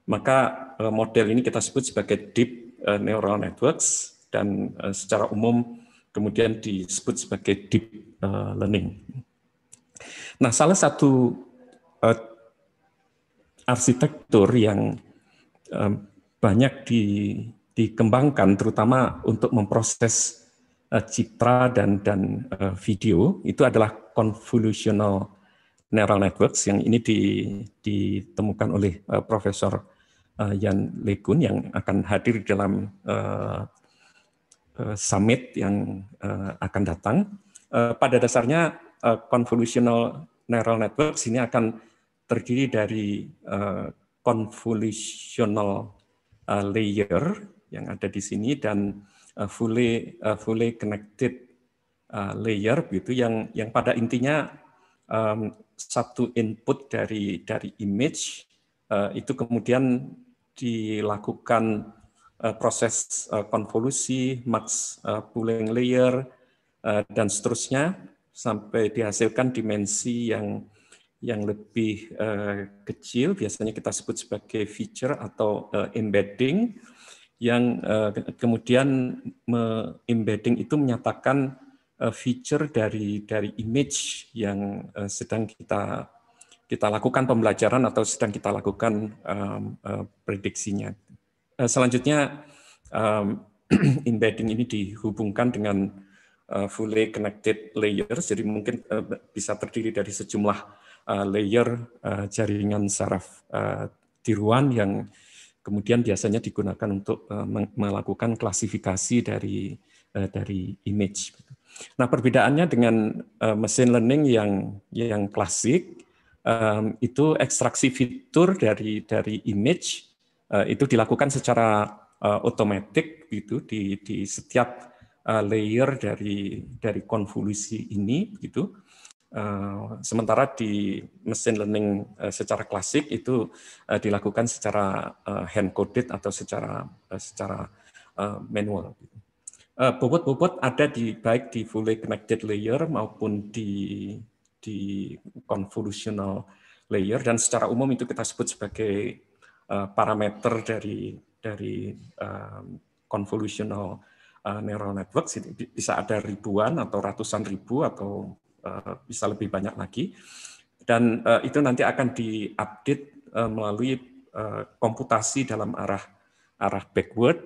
maka model ini kita sebut sebagai deep neural networks dan secara umum kemudian disebut sebagai deep learning. Nah, salah satu arsitektur yang banyak dikembangkan terutama untuk memproses citra dan video itu adalah convolutional neural networks yang ini ditemukan oleh Profesor Jan LeCun yang akan hadir dalam summit yang akan datang. Pada dasarnya convolutional neural networks ini akan terdiri dari convolutional layer yang ada di sini dan fully connected layer gitu yang pada intinya satu input dari image itu kemudian dilakukan proses konvolusi, max pooling layer dan seterusnya sampai dihasilkan dimensi yang lebih kecil, biasanya kita sebut sebagai feature atau embedding, yang kemudian embedding itu menyatakan feature dari image yang sedang kita lakukan pembelajaran atau sedang kita lakukan prediksinya. Selanjutnya embedding ini dihubungkan dengan fully connected layers, jadi mungkin bisa terdiri dari sejumlah layer jaringan saraf tiruan yang kemudian biasanya digunakan untuk melakukan klasifikasi dari image. Nah, perbedaannya dengan machine learning yang klasik itu ekstraksi fitur dari image itu dilakukan secara otomatis gitu di setiap layer dari konvolusi ini gitu. Sementara di machine learning secara klasik itu dilakukan secara hand coded atau secara manual. Bobot-bobot ada baik di fully connected layer maupun di convolutional layer, dan secara umum itu kita sebut sebagai parameter dari convolutional neural networks. Bisa ada ribuan atau ratusan ribu atau bisa lebih banyak lagi, dan itu nanti akan diupdate melalui komputasi dalam arah backward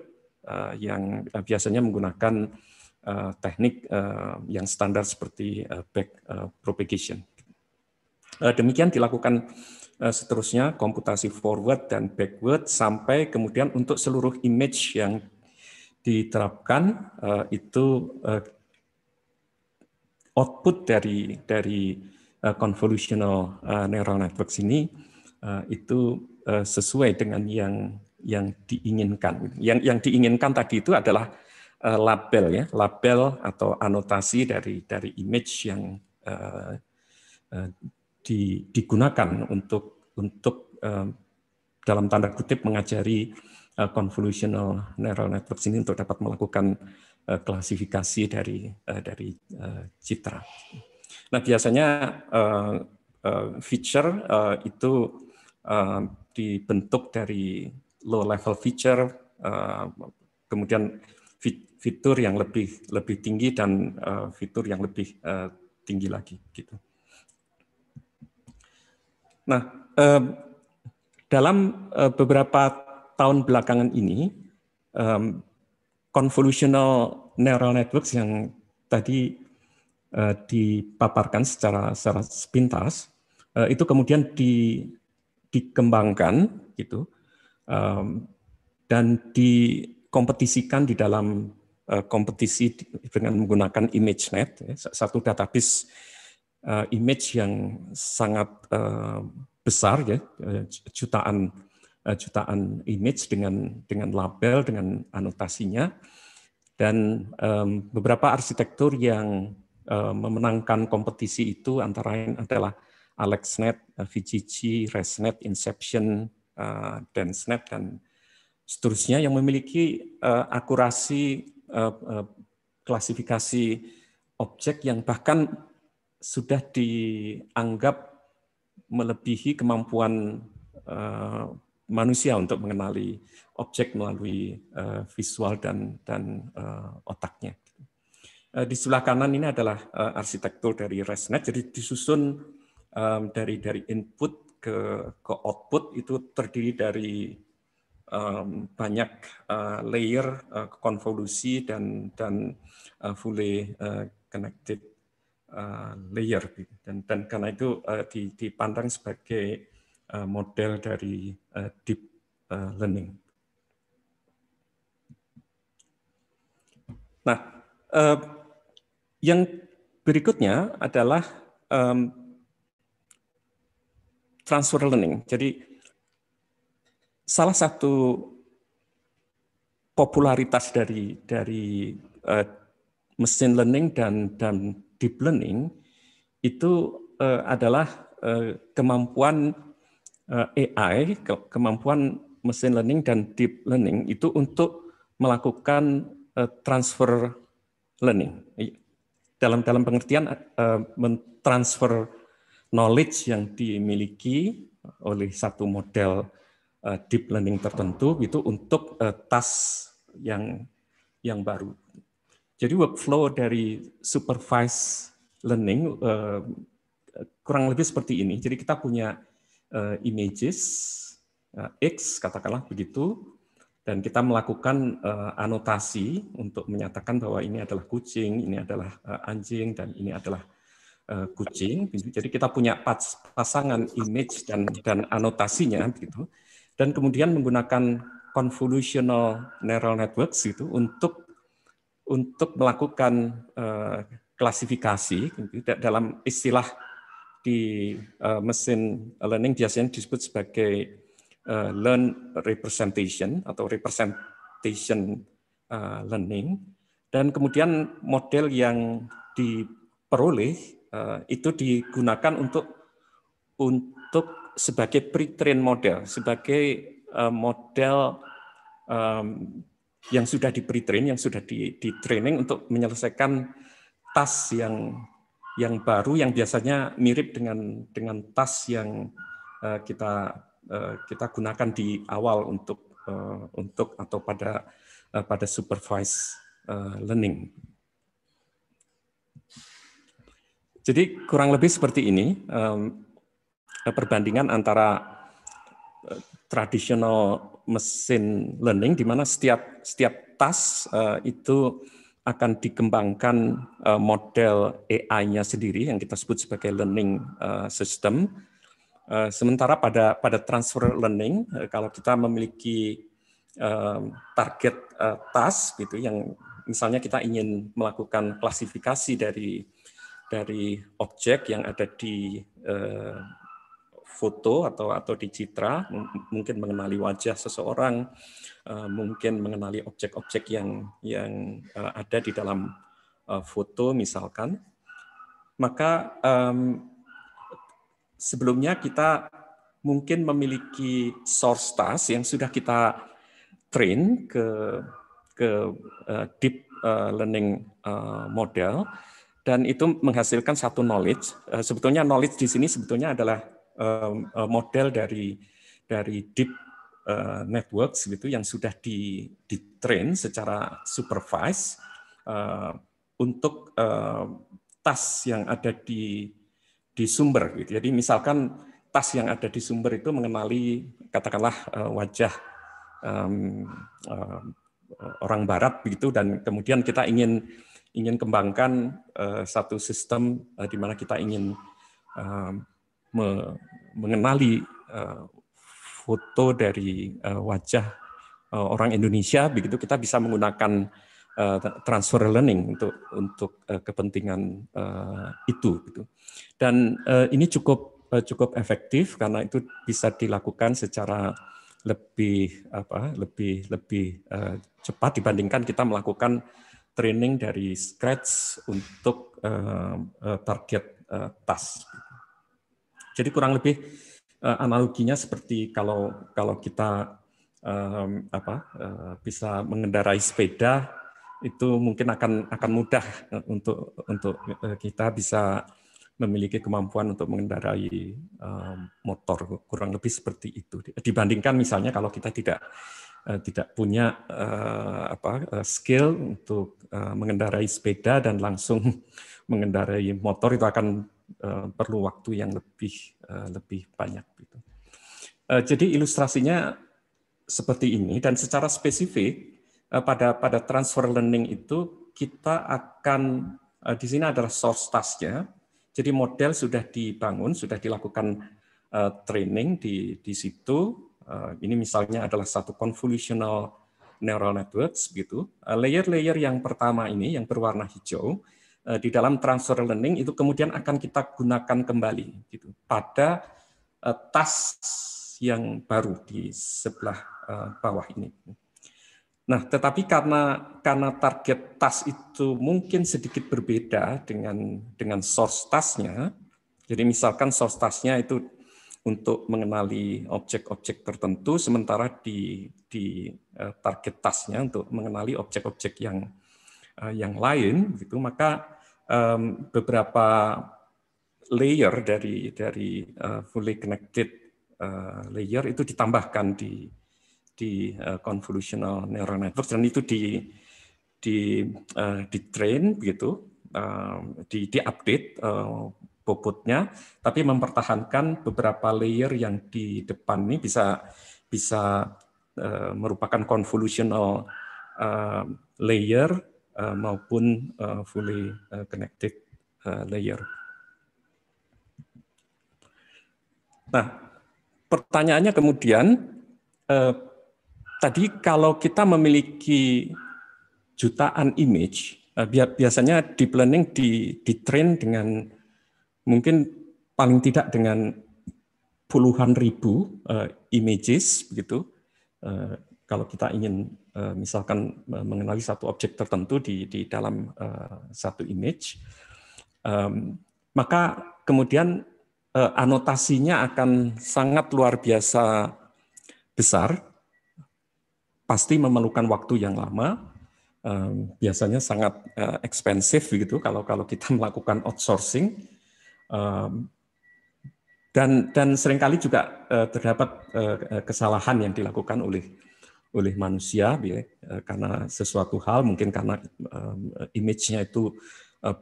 yang biasanya menggunakan teknik yang standar seperti back propagation. Demikian dilakukan seterusnya komputasi forward dan backward sampai kemudian untuk seluruh image yang diterapkan itu output dari convolutional neural networks ini itu sesuai dengan yang diinginkan. Yang diinginkan tadi itu adalah label ya, label atau anotasi dari image yang digunakan untuk dalam tanda kutip mengajari convolutional neural networks ini untuk dapat melakukan klasifikasi dari citra. Nah, biasanya feature itu dibentuk dari low level feature, kemudian fitur yang lebih tinggi dan fitur yang lebih tinggi lagi gitu. Nah, dalam beberapa tahun belakangan ini, convolutional neural networks yang tadi dipaparkan secara sepintas itu kemudian dikembangkan gitu dan dikompetisikan di dalam kompetisi dengan menggunakan ImageNet, satu database image yang sangat besar ya, jutaan image dengan label, dengan anotasinya, dan beberapa arsitektur yang memenangkan kompetisi itu antara lain adalah AlexNet, VGG, ResNet, Inception, DenseNet, dan seterusnya yang memiliki akurasi klasifikasi objek yang bahkan sudah dianggap melebihi kemampuan manusia untuk mengenali objek melalui visual dan otaknya. Di sebelah kanan ini adalah arsitektur dari ResNet, jadi disusun dari input ke output itu terdiri dari banyak layer konvolusi dan fully connected layer, dan karena itu dipandang sebagai model dari deep learning. Nah, yang berikutnya adalah transfer learning. Jadi salah satu popularitas dari machine learning dan deep learning itu adalah kemampuan AI, kemampuan machine learning dan deep learning itu untuk melakukan transfer learning. Dalam pengertian mentransfer knowledge yang dimiliki oleh satu model deep learning tertentu itu untuk task yang baru. Jadi workflow dari supervised learning kurang lebih seperti ini. Jadi kita punya images X katakanlah begitu, dan kita melakukan anotasi untuk menyatakan bahwa ini adalah kucing, ini adalah anjing, dan ini adalah kucing. Jadi kita punya pasangan image dan anotasinya begitu. Dan kemudian menggunakan convolutional neural networks itu untuk melakukan klasifikasi. Dalam istilah di machine learning biasanya disebut sebagai learn representation atau representation learning. Dan kemudian model yang diperoleh itu digunakan untuk sebagai pre-train model, sebagai model yang sudah di pre-train, yang sudah di training untuk menyelesaikan task yang baru, yang biasanya mirip dengan task yang kita gunakan di awal untuk atau pada supervised learning. Jadi kurang lebih seperti ini perbandingan antara traditional machine learning, di mana setiap task itu akan dikembangkan model AI-nya sendiri yang kita sebut sebagai learning system. Sementara pada transfer learning, kalau kita memiliki target task gitu, yang misalnya kita ingin melakukan klasifikasi dari objek yang ada di foto atau di citra, mungkin mengenali wajah seseorang, mungkin mengenali objek-objek yang ada di dalam foto misalkan. Maka sebelumnya kita mungkin memiliki source task yang sudah kita train ke deep learning model, dan itu menghasilkan satu knowledge. Sebetulnya knowledge di sini sebetulnya adalah model dari deep networks gitu yang sudah di train secara supervised untuk task yang ada di sumber gitu. Jadi misalkan task yang ada di sumber itu mengenali katakanlah wajah orang barat begitu, dan kemudian kita ingin kembangkan satu sistem di mana kita ingin mengenali foto dari wajah orang Indonesia begitu, kita bisa menggunakan transfer learning untuk kepentingan itu gitu. Dan ini cukup efektif karena itu bisa dilakukan secara lebih cepat dibandingkan kita melakukan training dari scratch untuk target task. Jadi kurang lebih analoginya seperti kalau kita bisa mengendarai sepeda, itu mungkin akan mudah untuk kita bisa memiliki kemampuan untuk mengendarai motor, kurang lebih seperti itu. Dibandingkan misalnya kalau kita tidak punya skill untuk mengendarai sepeda dan langsung mengendarai motor, itu akan perlu waktu yang lebih banyak. Jadi ilustrasinya seperti ini, dan secara spesifik pada transfer learning itu kita akan di sini adalah source task-nya. Jadi model sudah dibangun, sudah dilakukan training di situ. Ini misalnya adalah satu convolutional neural networks gitu. Layer-layer yang pertama ini yang berwarna hijau di dalam transfer learning itu kemudian akan kita gunakan kembali gitu pada task yang baru di sebelah bawah ini. Nah, tetapi karena target task itu mungkin sedikit berbeda dengan source task-nya. Jadi misalkan source task-nya itu untuk mengenali objek-objek tertentu, sementara di target task-nya untuk mengenali objek-objek yang lain, gitu. Maka beberapa layer dari fully connected layer itu ditambahkan di convolutional neural network, dan itu di train begitu, di update bobotnya, tapi mempertahankan beberapa layer yang di depan ini bisa merupakan convolutional layer maupun fully connected layer. Nah, pertanyaannya kemudian, tadi kalau kita memiliki jutaan image, biasanya deep learning di-train dengan mungkin paling tidak dengan puluhan ribu images begitu. Kalau kita ingin misalkan mengenali satu objek tertentu di dalam satu image, maka kemudian anotasinya akan sangat luar biasa besar, pasti memerlukan waktu yang lama, biasanya sangat ekspensif begitu kalau kita melakukan outsourcing, dan seringkali juga terdapat kesalahan yang dilakukan oleh manusia, karena sesuatu hal mungkin karena image-nya itu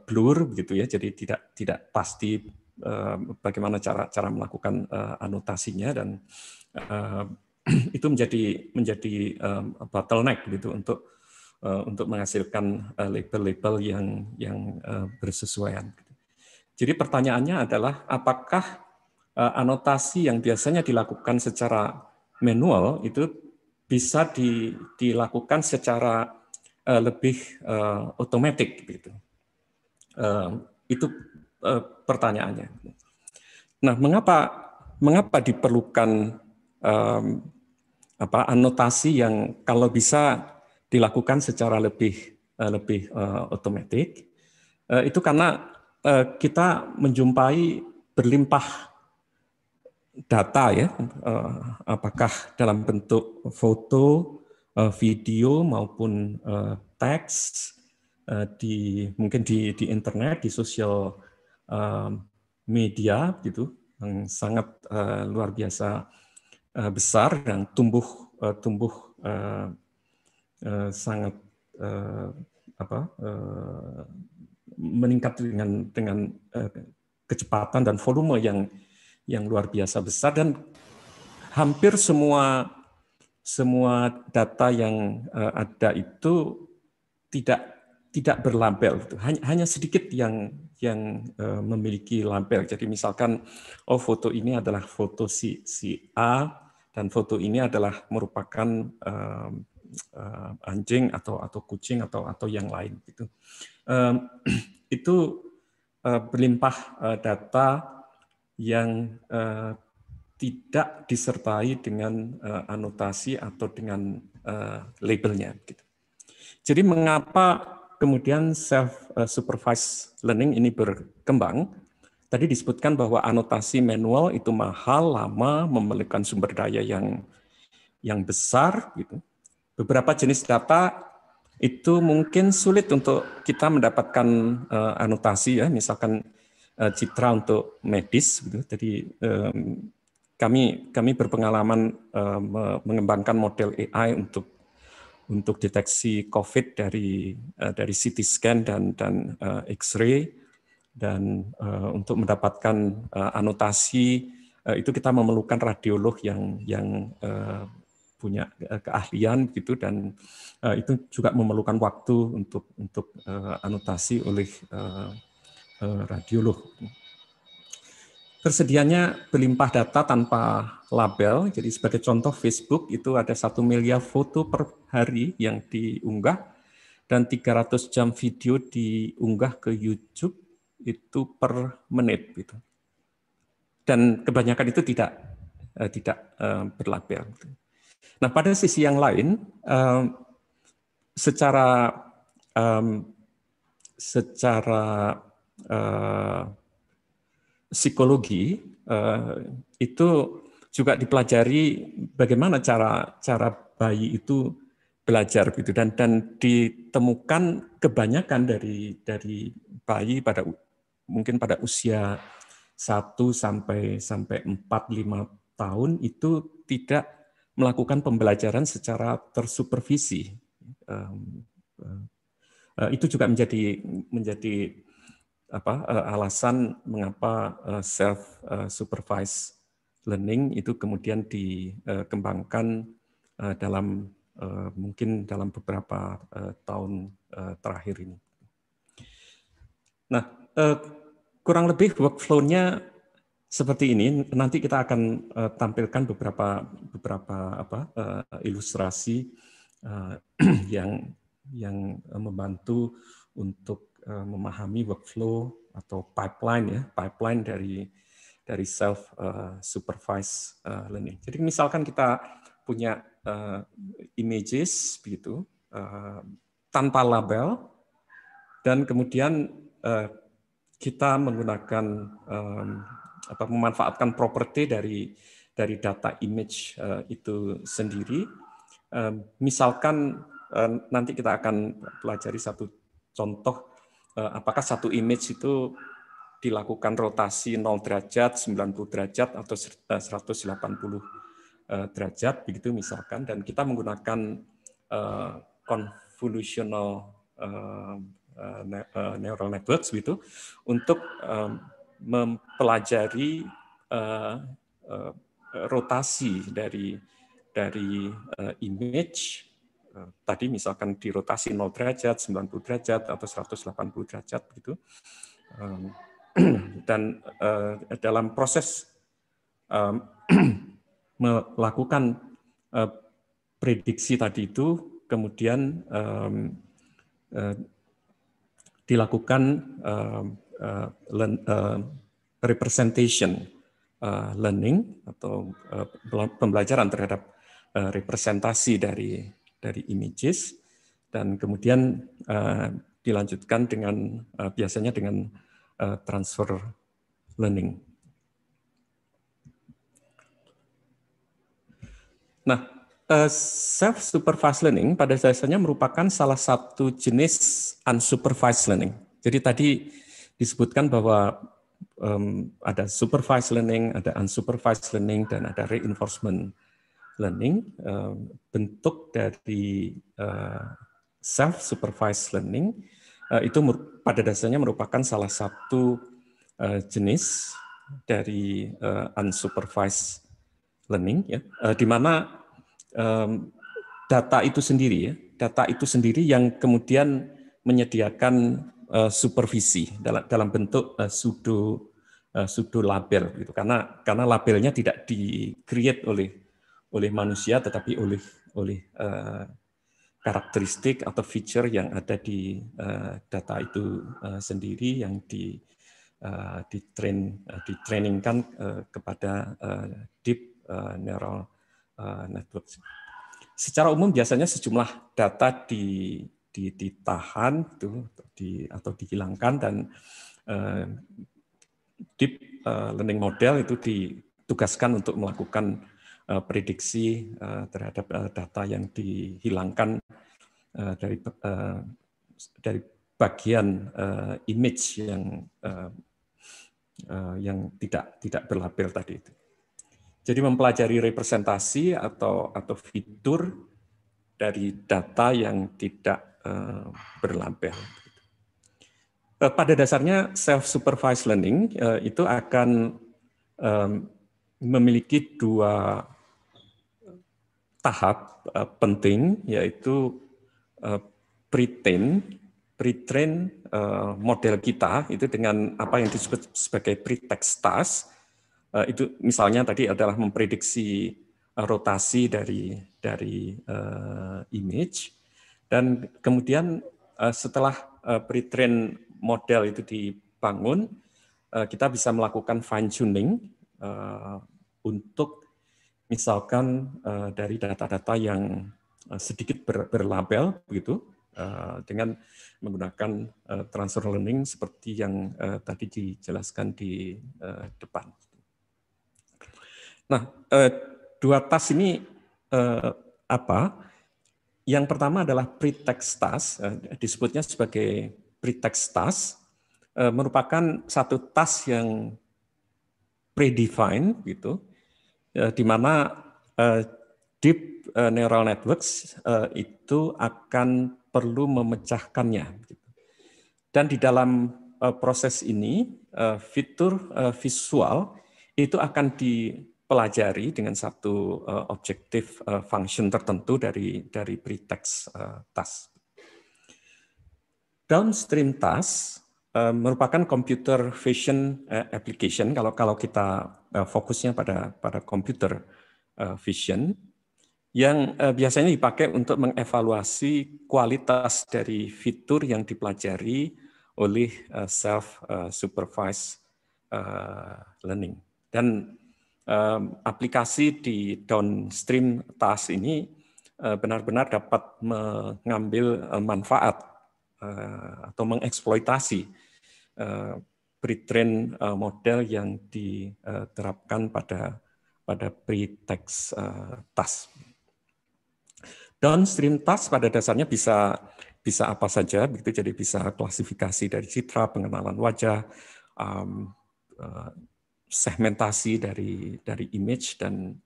blur begitu ya, jadi tidak pasti bagaimana cara melakukan anotasinya, dan itu menjadi bottleneck gitu untuk menghasilkan label-label yang bersesuaian. Jadi pertanyaannya adalah apakah anotasi yang biasanya dilakukan secara manual itu bisa dilakukan secara lebih otomatis gitu. Itu pertanyaannya. Nah, mengapa mengapa diperlukan anotasi yang kalau bisa dilakukan secara lebih otomatis? Itu karena kita menjumpai berlimpah data ya, apakah dalam bentuk foto, video maupun teks mungkin di internet, di sosial media gitu, yang sangat luar biasa besar dan tumbuh sangat meningkat dengan kecepatan dan volume yang luar biasa besar, dan hampir semua data yang ada itu tidak berlabel. Hanya sedikit yang memiliki label. Jadi misalkan foto ini adalah foto si A dan foto ini adalah merupakan anjing atau kucing atau yang lain gitu. Itu berlimpah data yang tidak disertai dengan anotasi atau dengan labelnya. Gitu. Jadi mengapa kemudian self-supervised learning ini berkembang? Tadi disebutkan bahwa anotasi manual itu mahal, lama, memerlukan sumber daya yang besar. Gitu. Beberapa jenis data itu mungkin sulit untuk kita mendapatkan anotasi, ya, misalkan citra untuk medis. Gitu. Jadi kami berpengalaman mengembangkan model AI untuk deteksi COVID dari CT scan dan X-ray, dan untuk mendapatkan anotasi itu kita memerlukan radiolog yang punya keahlian gitu, dan itu juga memerlukan waktu untuk anotasi oleh radiolog. Tersedianya berlimpah data tanpa label. Jadi sebagai contoh, Facebook itu ada 1 miliar foto per hari yang diunggah, dan 300 jam video diunggah ke YouTube itu per menit gitu. Dan kebanyakan itu tidak berlabel. Nah, pada sisi yang lain, secara psikologi itu juga dipelajari bagaimana cara bayi itu belajar gitu, dan ditemukan kebanyakan dari bayi mungkin pada usia 1 sampai 4-5 tahun itu tidak melakukan pembelajaran secara tersupervisi. Itu juga menjadi alasan mengapa self-supervised learning itu kemudian dikembangkan mungkin dalam beberapa tahun terakhir ini. Nah, kurang lebih workflow-nya seperti ini. Nanti kita akan tampilkan beberapa ilustrasi yang membantu untuk memahami workflow atau pipeline dari self supervised learning. Jadi misalkan kita punya images begitu tanpa label, dan kemudian kita menggunakan memanfaatkan properti dari data image itu sendiri. Misalkan nanti kita akan pelajari satu contoh, apakah satu image itu dilakukan rotasi 0 derajat, 90 derajat, atau 180 derajat, begitu misalkan, dan kita menggunakan convolutional neural networks gitu untuk mempelajari rotasi dari image. Tadi misalkan dirotasi 0 derajat, 90 derajat, atau 180 derajat gitu. Dan dalam proses melakukan prediksi tadi itu, kemudian dilakukan representation learning atau pembelajaran terhadap representasi dari images, dan kemudian dilanjutkan dengan biasanya dengan transfer learning. Nah, self-supervised learning pada dasarnya merupakan salah satu jenis unsupervised learning. Jadi tadi disebutkan bahwa ada supervised learning, ada unsupervised learning, dan ada reinforcement learning. Bentuk dari self-supervised learning itu pada dasarnya merupakan salah satu jenis dari unsupervised learning, ya, di mana data itu sendiri yang kemudian menyediakan supervisi dalam bentuk pseudo label, gitu. Karena labelnya tidak di-create oleh manusia, tetapi oleh karakteristik atau feature yang ada di data itu sendiri yang ditrainingkan kepada deep neural network. Secara umum biasanya sejumlah data ditahan atau dihilangkan, dan deep learning model itu ditugaskan untuk melakukan prediksi terhadap data yang dihilangkan dari bagian image yang tidak berlabel tadi itu. Jadi mempelajari representasi atau fitur dari data yang tidak berlabel. Pada dasarnya self-supervised learning itu akan memiliki dua tahap penting, yaitu pre-train model kita itu dengan apa yang disebut sebagai pretext task. Itu misalnya tadi adalah memprediksi rotasi dari image, dan kemudian setelah pre-train model itu dibangun, kita bisa melakukan fine tuning untuk misalkan dari data-data yang sedikit berlabel begitu, dengan menggunakan transfer learning seperti yang tadi dijelaskan di depan. Nah, dua task ini apa? Yang pertama adalah pretext task, disebutnya sebagai pretext task, merupakan satu task yang predefined gitu, di mana deep neural networks itu akan perlu memecahkannya. Dan di dalam proses ini, fitur visual itu akan dipelajari dengan satu objective function tertentu dari pretext task. Downstream task merupakan computer vision application. Kalau kita fokusnya pada computer vision, yang biasanya dipakai untuk mengevaluasi kualitas dari fitur yang dipelajari oleh self-supervised learning. Dan aplikasi di downstream task ini benar-benar dapat mengambil manfaat atau mengeksploitasi pre-train model yang diterapkan pada pretext task. Downstream task pada dasarnya bisa apa saja, begitu. Jadi bisa klasifikasi dari citra, pengenalan wajah, segmentasi dari image, dan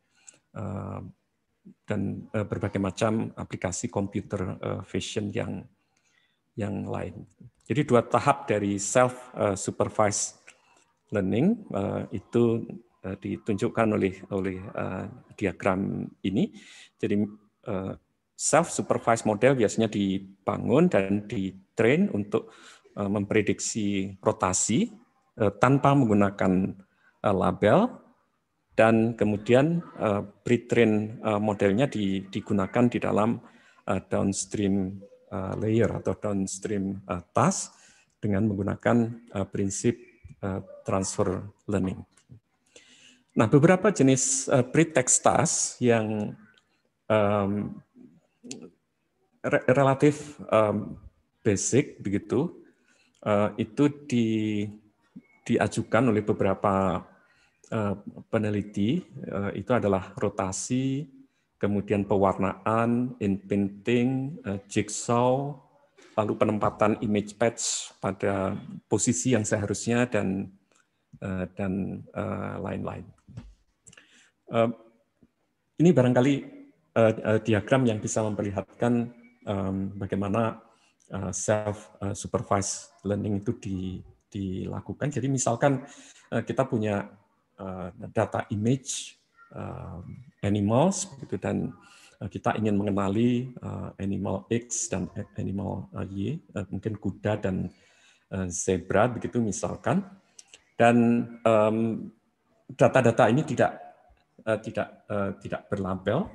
berbagai macam aplikasi computer vision yang lain. Jadi dua tahap dari self-supervised learning itu ditunjukkan oleh diagram ini. Jadi self-supervised model biasanya dibangun dan ditrain untuk memprediksi rotasi tanpa menggunakan label, dan kemudian pre-train modelnya digunakan di dalam downstream layer atau downstream task dengan menggunakan prinsip transfer learning. Nah, beberapa jenis pretext task yang relatif basic begitu, itu diajukan oleh beberapa peneliti. Itu adalah rotasi, kemudian pewarnaan, inpainting, jigsaw, lalu penempatan image patch pada posisi yang seharusnya, dan lain-lain. Ini barangkali diagram yang bisa memperlihatkan bagaimana self-supervised learning itu dilakukan. Jadi misalkan kita punya data image animals, begitu, dan kita ingin mengenali animal X dan animal Y, mungkin kuda dan zebra, begitu misalkan. Dan data-data ini tidak berlabel.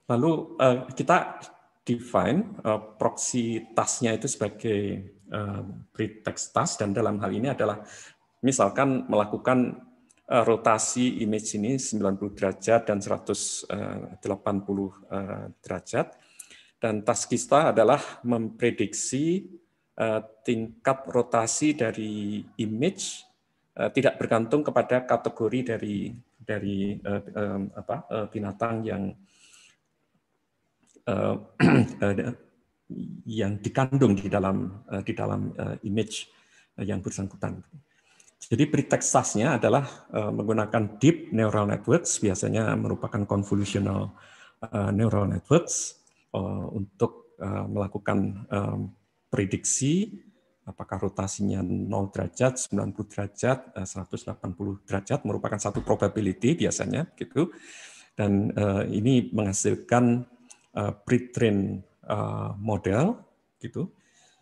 Lalu kita define proxy task-nya itu sebagai pretext task, dan dalam hal ini adalah misalkan melakukan rotasi image ini 90 derajat dan 180 derajat. Dan task kita adalah memprediksi tingkat rotasi dari image tidak bergantung kepada kategori dari binatang yang dikandung di dalam image yang bersangkutan. Jadi pretext task-nya adalah menggunakan deep neural networks, biasanya merupakan convolutional neural networks, untuk melakukan prediksi apakah rotasinya 0 derajat, 90 derajat, 180 derajat, merupakan satu probability biasanya gitu. Dan ini menghasilkan pre-train model gitu.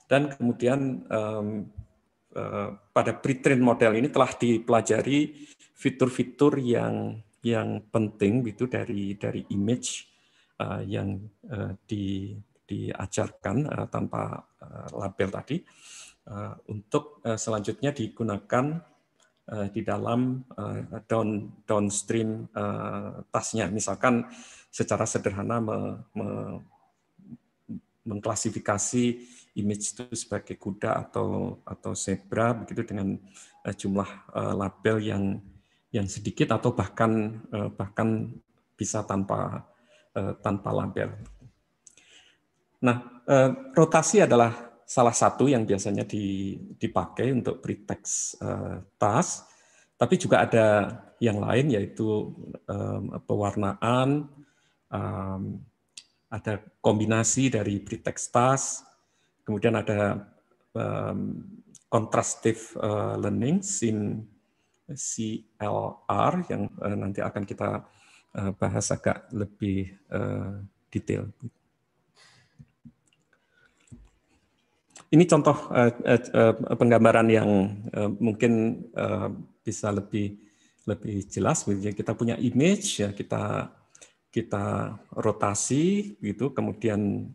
Dan kemudian pada pre-train model ini telah dipelajari fitur-fitur yang penting gitu dari image yang diajarkan tanpa label tadi, untuk selanjutnya digunakan di dalam downstream task-nya. Misalkan secara sederhana mengklasifikasi image itu sebagai kuda atau zebra, begitu, dengan jumlah label yang sedikit, atau bahkan bisa tanpa label. Nah, rotasi adalah salah satu yang biasanya dipakai untuk pretext task, tapi juga ada yang lain, yaitu pewarnaan, ada kombinasi dari pretext task, kemudian ada contrastive learning, CLR, yang nanti akan kita bahas agak lebih detail. Ini contoh penggambaran yang mungkin bisa lebih jelas. Kita punya image, ya, kita rotasi gitu, kemudian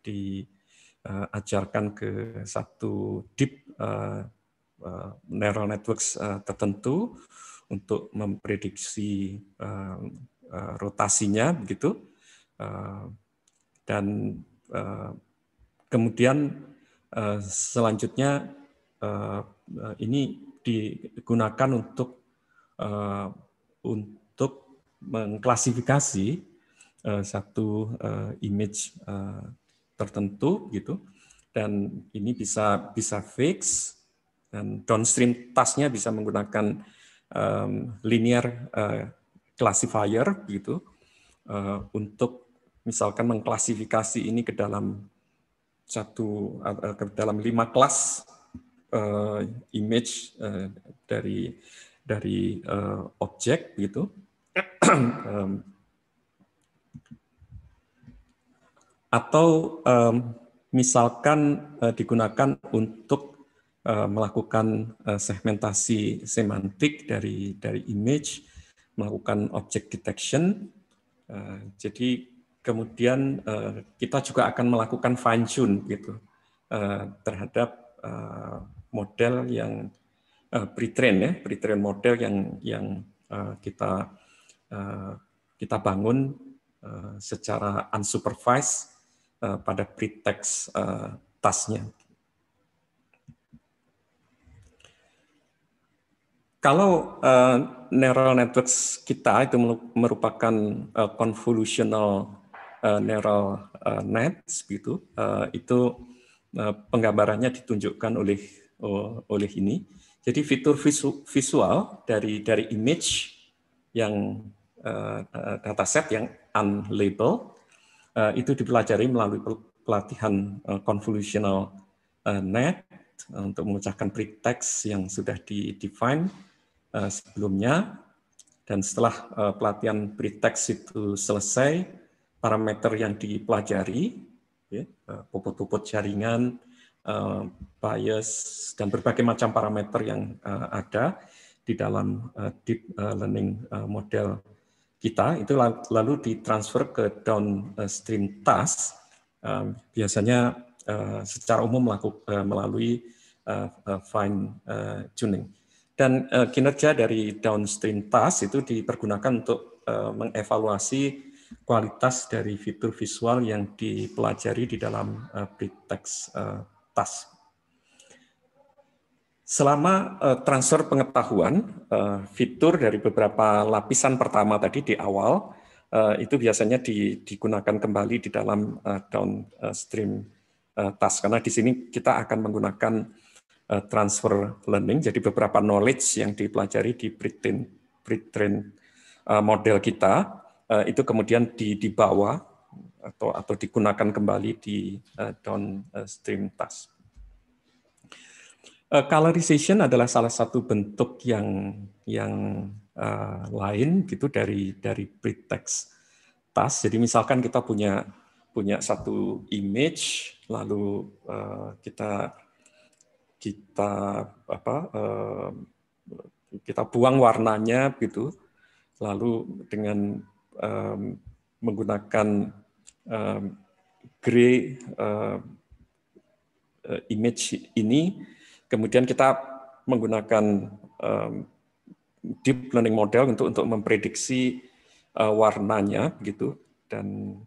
diajarkan ke satu deep neural networks tertentu untuk memprediksi rotasinya begitu, dan kemudian selanjutnya ini digunakan untuk mengklasifikasi satu image tertentu gitu, dan ini bisa fix, dan downstream task-nya bisa menggunakan linear classifier gitu, untuk misalkan mengklasifikasi ini ke dalam 5 kelas image dari objek gitu. Atau misalkan digunakan untuk melakukan segmentasi semantik dari image, melakukan object detection. Jadi kemudian kita juga akan melakukan fine tune gitu terhadap model pre-train model yang kita bangun secara unsupervised pada pretext task-nya. Kalau neural networks kita itu merupakan convolutional neural nets, gitu, itu penggambarannya ditunjukkan oleh ini. Jadi fitur visual dari image yang dataset yang unlabeled itu dipelajari melalui pelatihan convolutional net untuk memecahkan pretext yang sudah di-define sebelumnya, dan setelah pelatihan pretext itu selesai, parameter yang dipelajari, bobot-bobot jaringan, bias, dan berbagai macam parameter yang ada di dalam deep learning model kita, itu lalu ditransfer ke downstream task, biasanya secara umum melalui fine tuning. Dan kinerja dari downstream task itu dipergunakan untuk mengevaluasi kualitas dari fitur visual yang dipelajari di dalam pretext task. Selama transfer pengetahuan, fitur dari beberapa lapisan pertama tadi di awal, itu biasanya digunakan kembali di dalam downstream task. Karena di sini kita akan menggunakan transfer learning, jadi beberapa knowledge yang dipelajari di pre-train model kita, itu kemudian dibawa atau digunakan kembali di downstream task. Colorization adalah salah satu bentuk yang lain gitu dari pretext task. Jadi misalkan kita punya satu image, lalu kita buang warnanya gitu, lalu dengan menggunakan gray image ini, kemudian kita menggunakan deep learning model untuk memprediksi warnanya gitu, dan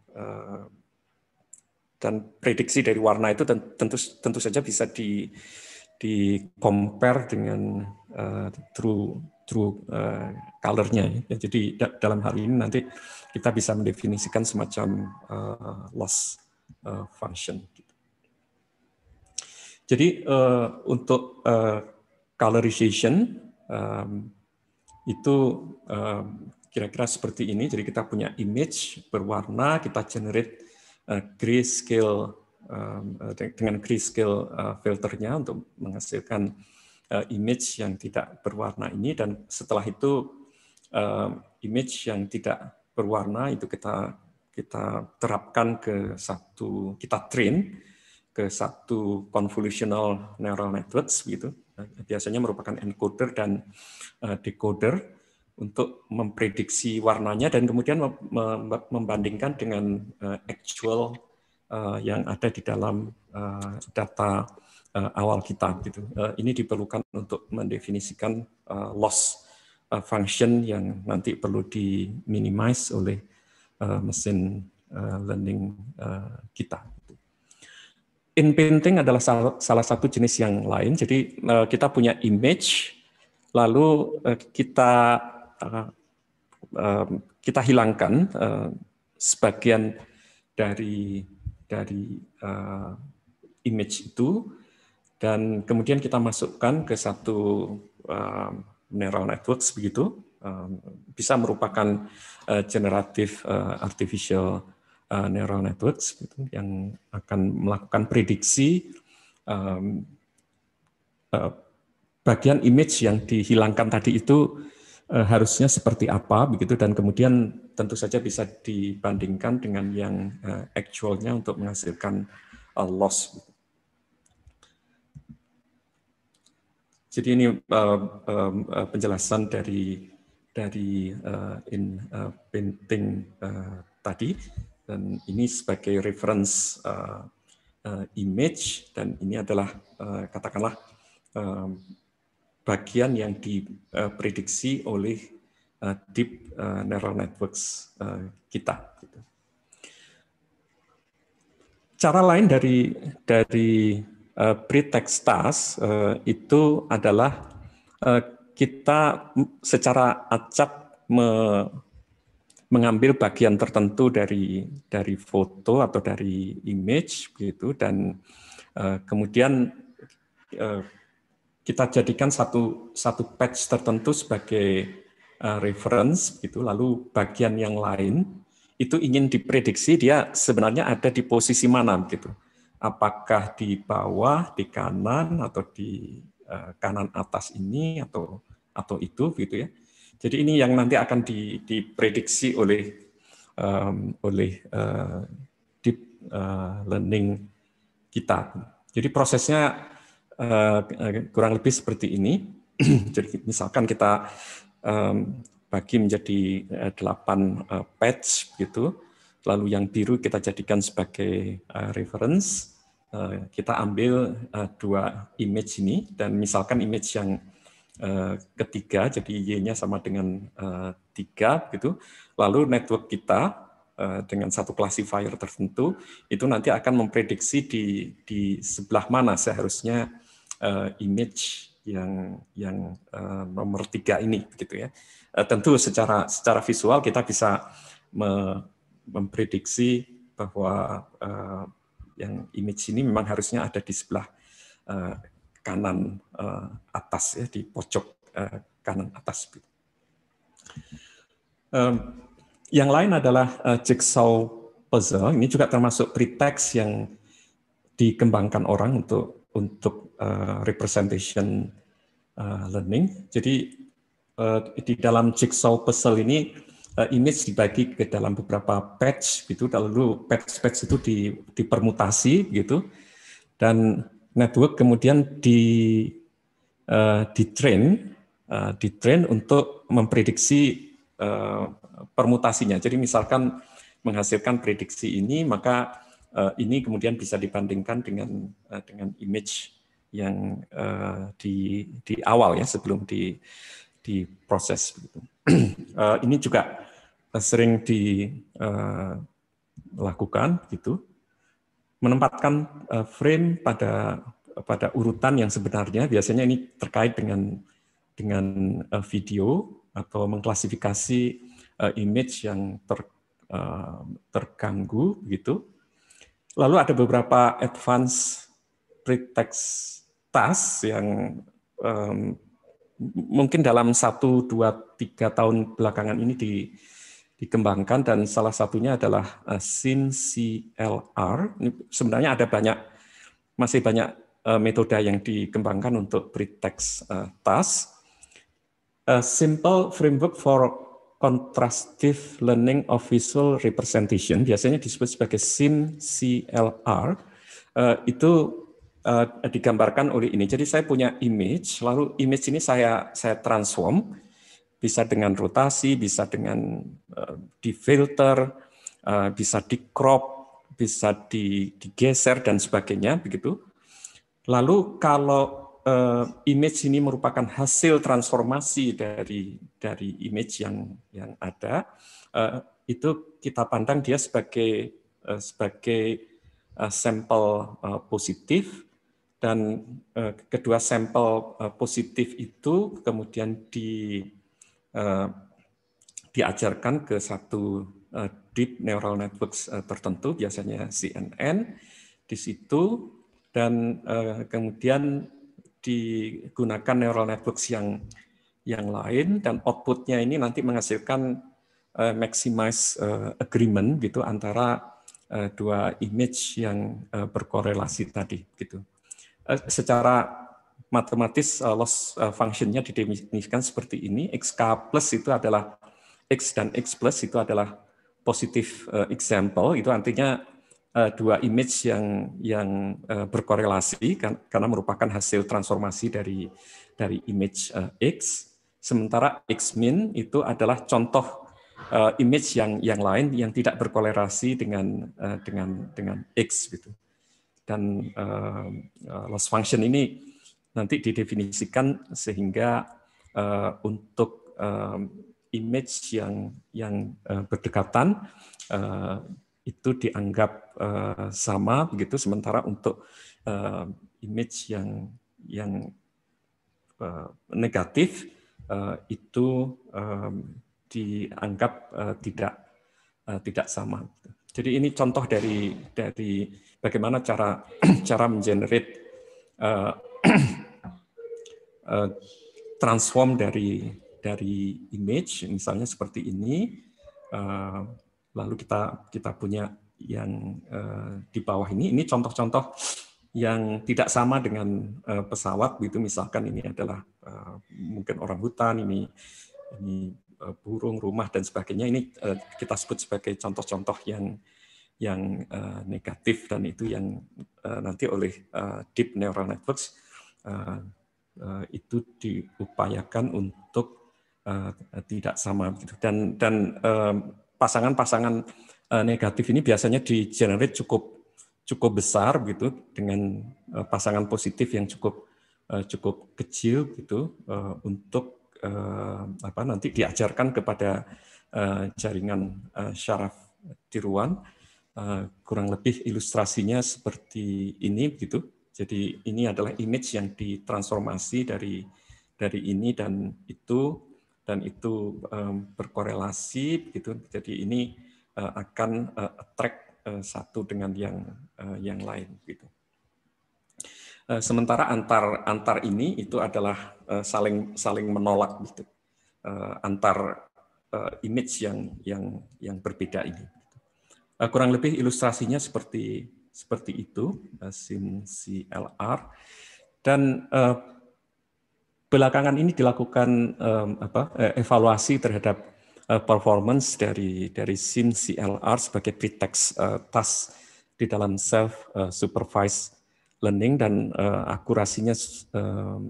prediksi dari warna itu tentu saja bisa di compare dengan true color-nya. Ya. Jadi dalam hal ini nanti kita bisa mendefinisikan semacam loss function. Jadi untuk colorization itu kira-kira seperti ini. Jadi kita punya image berwarna, kita generate grayscale dengan grayscale filternya untuk menghasilkan image yang tidak berwarna ini, dan setelah itu image yang tidak berwarna itu kita terapkan kita train ke satu convolutional neural networks gitu, biasanya merupakan encoder dan decoder untuk memprediksi warnanya dan kemudian membandingkan dengan actual yang ada di dalam data awal kita gitu. Ini diperlukan untuk mendefinisikan loss function yang nanti perlu diminimize oleh mesin learning kita. In-painting adalah salah satu jenis yang lain. Jadi kita punya image, lalu kita hilangkan sebagian dari image itu, dan kemudian kita masukkan ke satu neural networks begitu, bisa merupakan generative artificial neural networks gitu, yang akan melakukan prediksi bagian image yang dihilangkan tadi itu harusnya seperti apa begitu, dan kemudian tentu saja bisa dibandingkan dengan yang actualnya untuk menghasilkan loss. Jadi ini penjelasan dari in-painting tadi. Dan ini sebagai reference image, dan ini adalah katakanlah bagian yang diprediksi oleh deep neural networks kita. Cara lain dari pretext task itu adalah kita secara acak mengambil bagian tertentu dari foto atau dari image gitu, dan kemudian kita jadikan satu patch tertentu sebagai reference gitu, lalu bagian yang lain itu ingin diprediksi dia sebenarnya ada di posisi mana gitu. Apakah di bawah, di kanan, atau di kanan atas ini atau itu gitu ya. Jadi ini yang nanti akan diprediksi oleh deep learning kita. Jadi prosesnya kurang lebih seperti ini. Jadi misalkan kita bagi menjadi 8 patch gitu, lalu yang biru kita jadikan sebagai reference. Kita ambil 2 image ini, dan misalkan image yang ketiga, jadi Y-nya sama dengan 3 gitu. Lalu network kita dengan satu classifier tertentu itu nanti akan memprediksi di sebelah mana seharusnya image yang nomor 3 ini gitu ya. Tentu secara visual kita bisa memprediksi bahwa yang image ini memang harusnya ada di sebelah kanan atas ya, di pojok kanan atas. Yang lain adalah jigsaw puzzle. Ini juga termasuk pretext yang dikembangkan orang untuk representation learning. Jadi di dalam jigsaw puzzle ini image dibagi ke dalam beberapa patch gitu, lalu patch itu dipermutasi gitu, dan network kemudian di-train untuk memprediksi permutasinya. Jadi misalkan menghasilkan prediksi ini, maka ini kemudian bisa dibandingkan dengan image yang di awal ya, sebelum diproses begitu. Ini juga sering dilakukan gitu, menempatkan frame pada urutan yang sebenarnya. Biasanya ini terkait dengan video atau mengklasifikasi image yang terganggu gitu. Lalu ada beberapa advanced pretext task yang mungkin dalam 1, 2, 3 tahun belakangan ini dikembangkan, dan salah satunya adalah SimCLR. Ini sebenarnya masih banyak metode yang dikembangkan untuk pretext task. Simple Framework for Contrastive Learning of Visual Representation, biasanya disebut sebagai SimCLR, itu digambarkan oleh ini. Jadi saya punya image, lalu image ini saya transform, bisa dengan rotasi, bisa dengan di-filter, bisa di-crop, bisa digeser dan sebagainya begitu. Lalu kalau image ini merupakan hasil transformasi dari image yang ada, itu kita pandang dia sebagai sampel positif, dan kedua sampel positif itu kemudian diajarkan ke satu deep neural networks tertentu, biasanya CNN di situ, dan kemudian digunakan neural networks yang lain, dan outputnya ini nanti menghasilkan maximize agreement gitu antara 2 image yang berkorelasi tadi gitu. Secara matematis loss function-nya didefinisikan seperti ini. XK plus itu adalah X, dan X plus itu adalah positive example, itu artinya 2 image yang berkorelasi karena merupakan hasil transformasi dari image X. Sementara X min itu adalah contoh image yang lain yang tidak berkorelasi dengan X gitu. Dan loss function ini nanti didefinisikan sehingga untuk image yang berdekatan itu dianggap sama begitu, sementara untuk image yang negatif itu dianggap tidak sama. Jadi ini contoh dari bagaimana cara mengenerate transform dari image, misalnya seperti ini. Lalu kita punya yang di bawah ini contoh-contoh yang tidak sama dengan pesawat, gitu. Misalkan ini adalah mungkin orang hutan, ini burung, rumah dan sebagainya. Ini kita sebut sebagai contoh-contoh yang negatif, dan itu yang nanti oleh deep neural networks itu diupayakan untuk tidak sama, gitu. Dan pasangan-pasangan negatif ini biasanya di-generate cukup besar, gitu, dengan pasangan positif yang cukup kecil, gitu, untuk nanti diajarkan kepada jaringan syaraf tiruan. Kurang lebih ilustrasinya seperti ini, gitu. Jadi ini adalah image yang ditransformasi dari ini dan itu berkorelasi, gitu. Jadi ini akan attract satu dengan yang lain, gitu. Sementara antar ini itu adalah saling menolak, gitu, antar image yang berbeda ini. Kurang lebih ilustrasinya seperti itu, SimCLR. Dan belakangan ini dilakukan evaluasi terhadap performance dari SimCLR sebagai pretext task di dalam self-supervised learning, dan akurasinya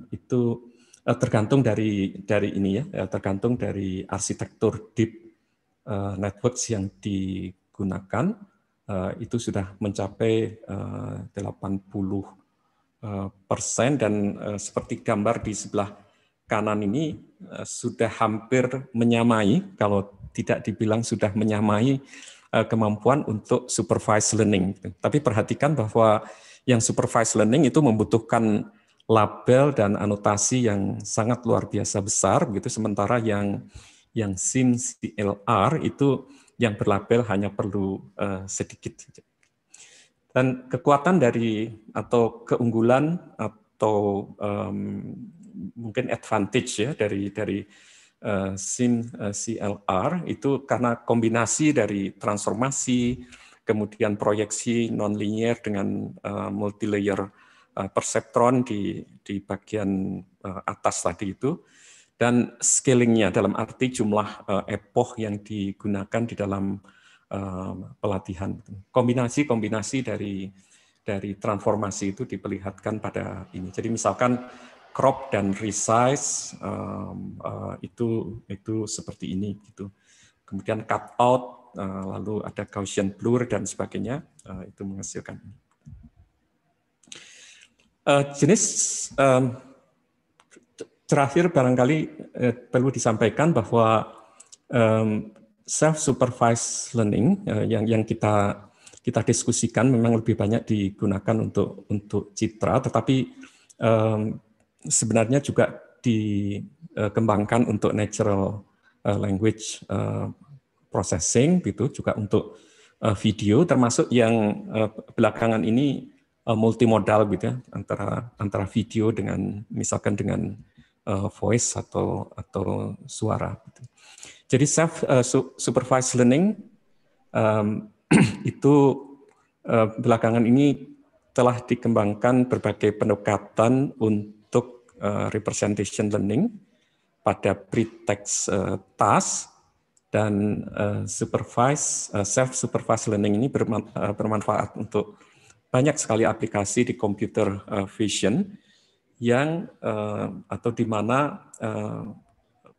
itu tergantung dari ini ya, tergantung dari arsitektur deep networks yang digunakan. Itu sudah mencapai 80%, dan seperti gambar di sebelah kanan ini sudah hampir menyamai, kalau tidak dibilang sudah menyamai kemampuan untuk supervised learning. Tapi perhatikan bahwa yang supervised learning itu membutuhkan label dan anotasi yang sangat luar biasa besar, begitu. Sementara yang SimCLR itu yang berlabel hanya perlu sedikit. Dan kekuatan atau keunggulan atau mungkin advantage ya dari SimCLR itu karena kombinasi dari transformasi, kemudian proyeksi nonlinear dengan multilayer perceptron di bagian atas tadi itu, dan scalingnya dalam arti jumlah epoch yang digunakan di dalam pelatihan. Kombinasi dari transformasi itu diperlihatkan pada ini. Jadi misalkan crop dan resize itu seperti ini, gitu. Kemudian cut out, lalu ada Gaussian blur dan sebagainya, itu menghasilkan ini. Jenis terakhir barangkali perlu disampaikan bahwa self-supervised learning yang kita diskusikan memang lebih banyak digunakan untuk citra, tetapi sebenarnya juga dikembangkan untuk natural language processing, gitu, juga untuk video, termasuk yang belakangan ini multimodal, gitu ya, antara video dengan misalkan dengan voice atau suara, gitu. Jadi self-supervised learning itu belakangan ini telah dikembangkan berbagai pendekatan untuk representation learning pada pretext task, dan self-supervised learning ini bermanfaat untuk banyak sekali aplikasi di computer vision yang atau di mana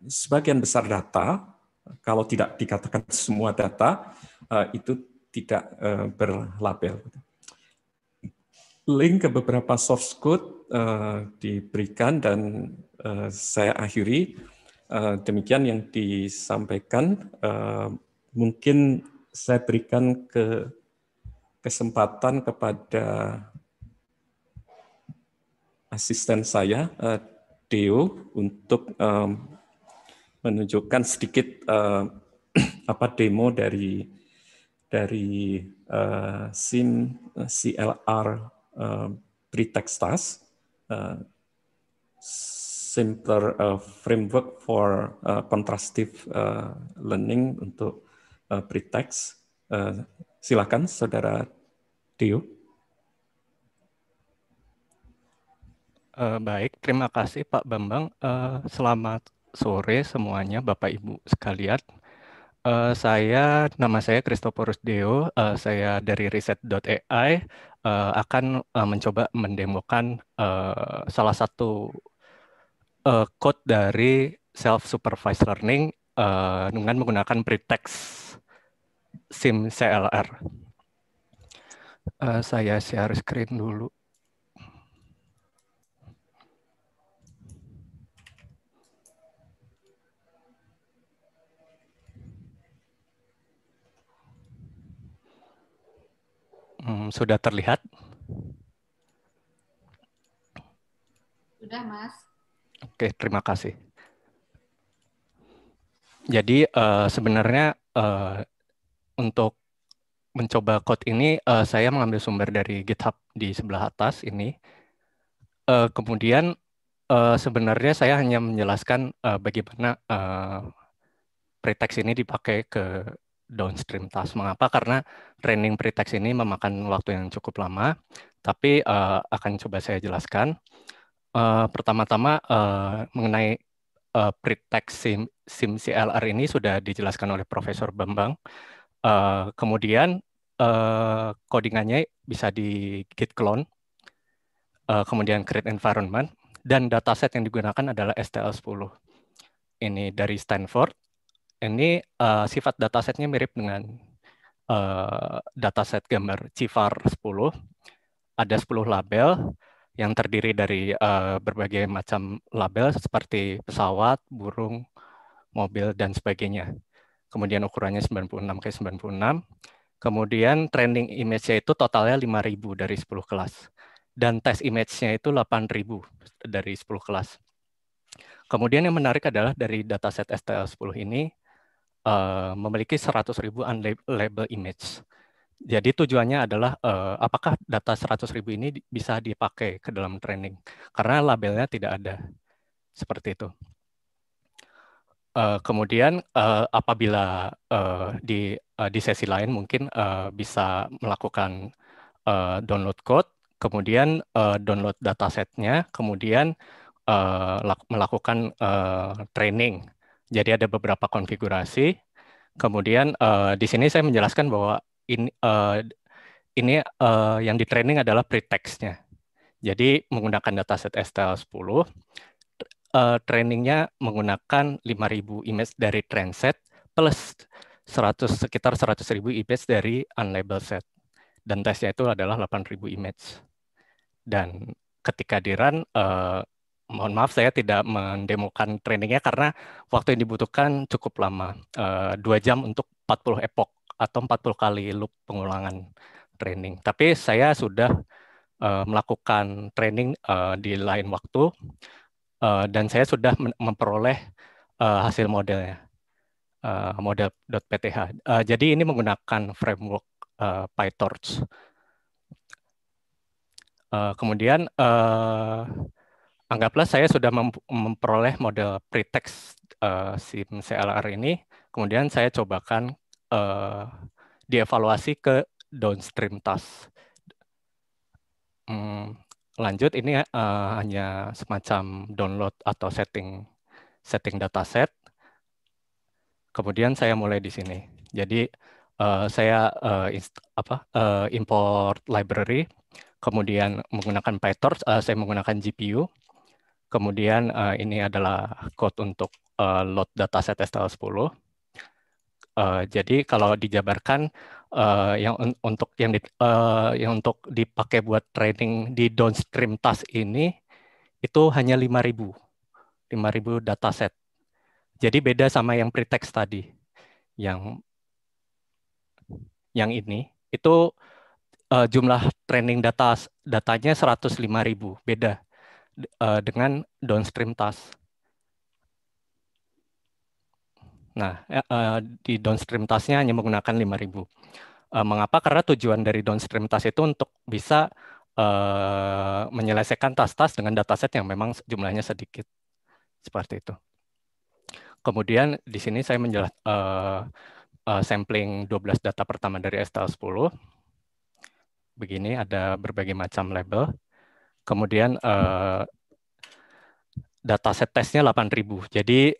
sebagian besar data, kalau tidak dikatakan semua data, itu tidak berlabel. link ke beberapa source code diberikan dan saya akhiri. Demikian yang disampaikan. Mungkin saya berikan kesempatan kepada asisten saya, Deo, untuk menunjukkan sedikit demo dari SIM CLR pretext task, simpler framework for contrastive learning untuk pretext. Silakan, Saudara Deo. Baik, terima kasih Pak Bambang. Selamat sore semuanya, Bapak Ibu sekalian. Nama saya Christoporus Deo. Saya dari Reset.ai akan mencoba mendemokan salah satu code dari self-supervised learning dengan menggunakan pretext SIM CLR. Saya share screen dulu. Sudah terlihat? Sudah, Mas. Oke, terima kasih. Jadi sebenarnya untuk mencoba code ini saya mengambil sumber dari GitHub di sebelah atas ini. Kemudian sebenarnya saya hanya menjelaskan bagaimana pretext ini dipakai ke downstream task. Mengapa? Karena training pretext ini memakan waktu yang cukup lama, tapi akan coba saya jelaskan. Pertama-tama mengenai pretext SIM CLR ini sudah dijelaskan oleh Profesor Bambang. Kemudian codingannya bisa di git clone, kemudian create environment, dan dataset yang digunakan adalah STL10. Ini dari Stanford. Ini sifat datasetnya mirip dengan dataset gambar CIFAR 10. Ada 10 label yang terdiri dari berbagai macam label seperti pesawat, burung, mobil, dan sebagainya. Kemudian ukurannya 96x96. Kemudian training image-nya itu totalnya 5.000 dari 10 kelas. Dan test image-nya itu 8.000 dari 10 kelas. Kemudian yang menarik adalah dari dataset STL10 ini memiliki 100.000 unlabeled image. Jadi tujuannya adalah apakah data 100.000 ini bisa dipakai ke dalam training. Karena labelnya tidak ada. Seperti itu. Kemudian apabila di sesi lain mungkin bisa melakukan download code, kemudian download datasetnya, kemudian melakukan training. Jadi ada beberapa konfigurasi. Kemudian di sini saya menjelaskan bahwa ini yang di training adalah pretext-nya. Jadi menggunakan dataset STL10, trainingnya menggunakan 5.000 image dari train set plus sekitar 100.000 image dari unlabeled set. Dan tesnya itu adalah 8.000 image. Dan ketika di run, mohon maaf saya tidak mendemokan trainingnya karena waktu yang dibutuhkan cukup lama. 2 jam untuk 40 epoch atau 40 kali loop pengulangan training. Tapi saya sudah melakukan training di lain waktu dan saya sudah memperoleh hasil modelnya, model.pth. Jadi ini menggunakan framework PyTorch. Kemudian anggaplah saya sudah memperoleh model pretext SIM CLR ini, kemudian saya cobakan dievaluasi ke downstream task. Lanjut, ini hanya semacam download atau setting dataset. Kemudian saya mulai di sini. Jadi saya import library, kemudian menggunakan PyTorch, saya menggunakan GPU. Kemudian ini adalah code untuk load dataset STL10. Jadi kalau dijabarkan yang untuk dipakai buat training di downstream task ini itu hanya 5.000 dataset. Jadi beda sama yang pretext tadi. Yang ini itu jumlah training datanya 105.000, beda dengan downstream task. Nah, di downstream task-nya hanya menggunakan 5.000. Mengapa? Karena tujuan dari downstream task itu untuk bisa menyelesaikan task-task dengan dataset yang memang jumlahnya sedikit. Seperti itu. Kemudian di sini saya sampling 12 data pertama dari STL10. Begini, ada berbagai macam label. Kemudian dataset tesnya 8.000. Jadi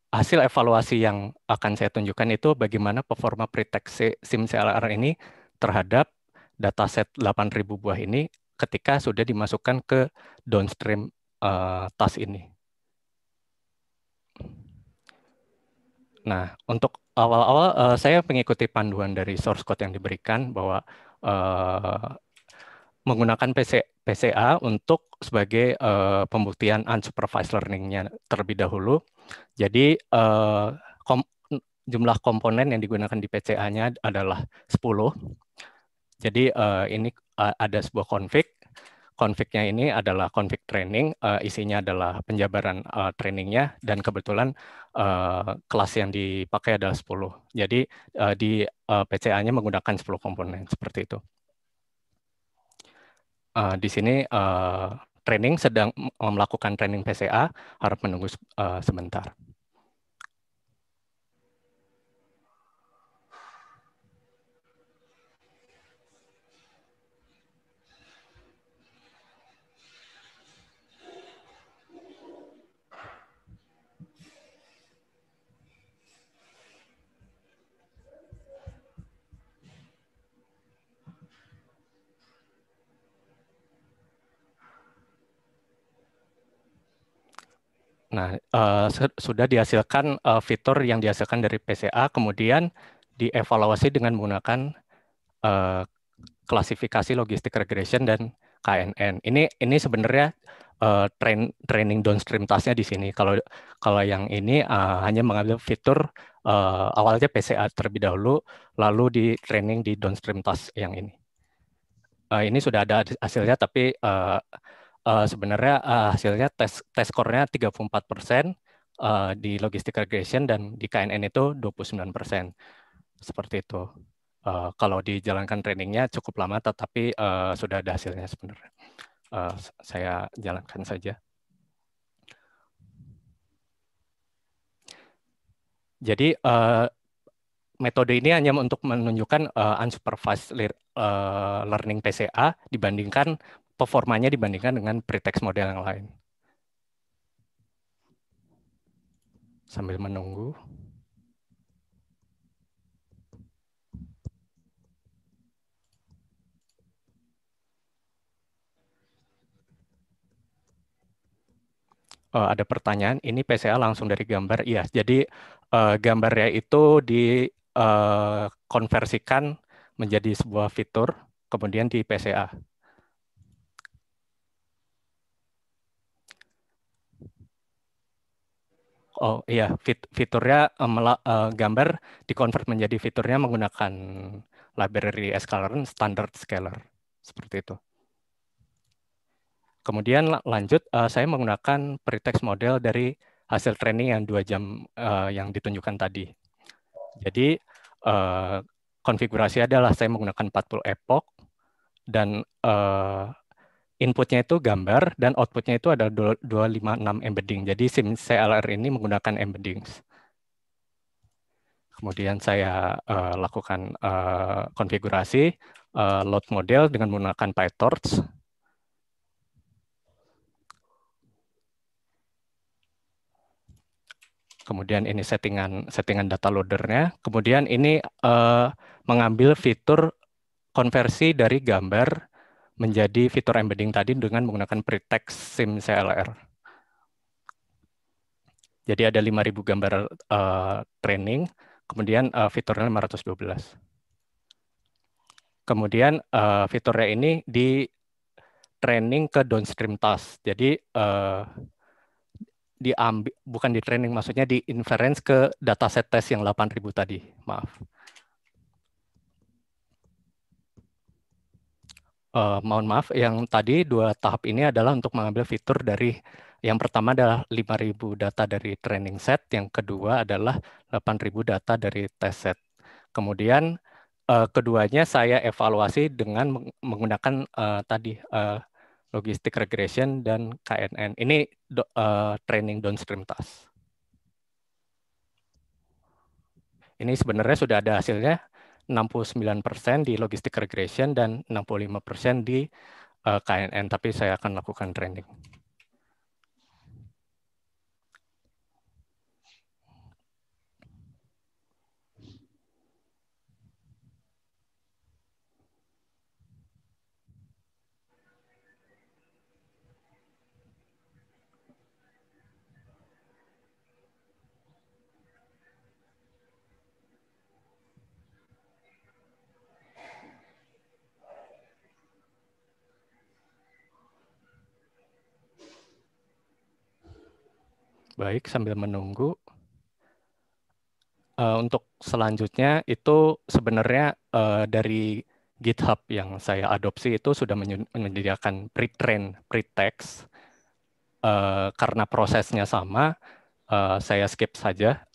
hasil evaluasi yang akan saya tunjukkan itu bagaimana performa pretext SIM-CLR ini terhadap dataset 8.000 buah ini ketika sudah dimasukkan ke downstream task ini. Nah, untuk awal-awal saya mengikuti panduan dari source code yang diberikan bahwa menggunakan PCA untuk sebagai pembuktian unsupervised learning-nya terlebih dahulu. Jadi jumlah komponen yang digunakan di PCA-nya adalah 10. Jadi ini ada sebuah config. Config-nya ini adalah config training, isinya adalah penjabaran trainingnya, dan kebetulan kelas yang dipakai adalah 10. Jadi di PCA-nya menggunakan 10 komponen, seperti itu. Di sini training sedang melakukan training PCA, harap menunggu sebentar. Nah, sudah dihasilkan fitur yang dihasilkan dari PCA, kemudian dievaluasi dengan menggunakan klasifikasi logistik regression dan KNN. Ini sebenarnya training downstream task-nya di sini. Kalau yang ini hanya mengambil fitur awalnya PCA terlebih dahulu, lalu di training di downstream task yang ini. Ini sudah ada hasilnya, tapi sebenarnya hasilnya tes score-nya 34% di logistic regression dan di KNN itu 29%. Seperti itu. Kalau dijalankan trainingnya cukup lama, tetapi sudah ada hasilnya sebenarnya. Saya jalankan saja. Jadi metode ini hanya untuk menunjukkan unsupervised learning PCA dibandingkan performanya dibandingkan dengan pretext model yang lain. Sambil menunggu. Ada pertanyaan, ini PCA langsung dari gambar? Iya, jadi gambarnya itu dikonversikan menjadi sebuah fitur, kemudian di PCA. Oh iya, fiturnya gambar dikonvert menjadi fiturnya menggunakan library sklearn standard scalar, seperti itu. Kemudian lanjut, saya menggunakan pretext model dari hasil training yang 2 jam yang ditunjukkan tadi. Jadi konfigurasi adalah saya menggunakan 40 epoch dan inputnya itu gambar dan outputnya itu ada 256 embedding. Jadi SIM-CLR ini menggunakan embeddings. Kemudian saya lakukan konfigurasi load model dengan menggunakan PyTorch. Kemudian ini settingan data loadernya. Kemudian ini mengambil fitur konversi dari gambar menjadi fitur embedding tadi dengan menggunakan pretext SIM-CLR. Jadi ada 5.000 gambar training, kemudian fiturnya 512. Kemudian fiturnya ini di training ke downstream task. Jadi diambil, bukan di training, maksudnya di inference ke dataset tes yang 8.000 tadi. Maaf. Mohon maaf, yang tadi 2 tahap ini adalah untuk mengambil fitur dari yang pertama adalah 5.000 data dari training set, yang kedua adalah 8.000 data dari test set. Kemudian keduanya saya evaluasi dengan menggunakan tadi logistic regression dan KNN. Ini training downstream task. Ini sebenarnya sudah ada hasilnya, 69% di logistic regression dan 65% di KNN, tapi saya akan lakukan training. Baik, sambil menunggu. Untuk selanjutnya itu sebenarnya dari GitHub yang saya adopsi itu sudah menyediakan pre-train, pre-text. Karena prosesnya sama, saya skip saja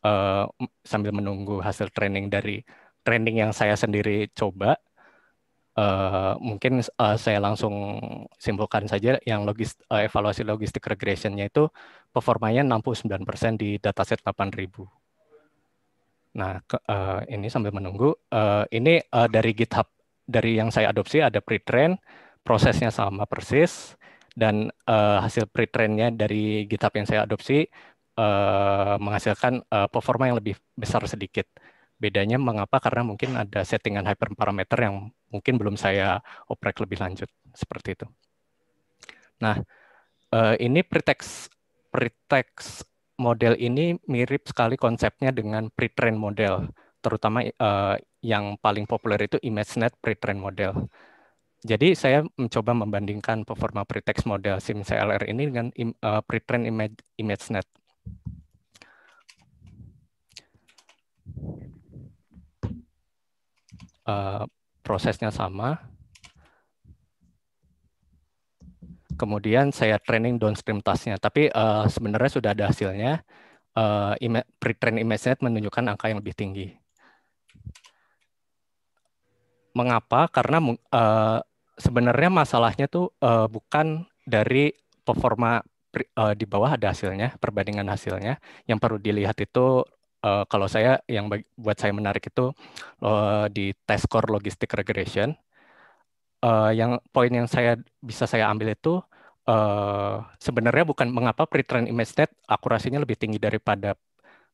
sambil menunggu hasil training dari training yang saya sendiri coba. Mungkin saya langsung simpulkan saja yang evaluasi logistic regression-nya itu performanya 69% di dataset 8.000. Nah, ini sambil menunggu, ini dari GitHub, dari yang saya adopsi ada pre-train, prosesnya sama persis, dan hasil pre-train-nya dari GitHub yang saya adopsi menghasilkan performa yang lebih besar sedikit. Bedanya mengapa? Karena mungkin ada settingan hyperparameter yang mungkin belum saya oprek lebih lanjut, seperti itu. Nah, ini pretext model ini mirip sekali konsepnya dengan pre-train model, terutama yang paling populer itu ImageNet pre-train model. Jadi saya mencoba membandingkan performa pretext model SimCLR ini dengan pre-train ImageNet. Prosesnya sama. Kemudian saya training downstream task-nya, tapi sebenarnya sudah ada hasilnya. Pre-train ImageNet menunjukkan angka yang lebih tinggi. Mengapa? Karena sebenarnya masalahnya tuh bukan dari performa di bawah ada hasilnya, perbandingan hasilnya. Yang perlu dilihat itu kalau saya yang buat saya menarik itu di test score logistic regression. Yang poin yang bisa saya ambil itu sebenarnya bukan mengapa pre-train ImageNet akurasinya lebih tinggi daripada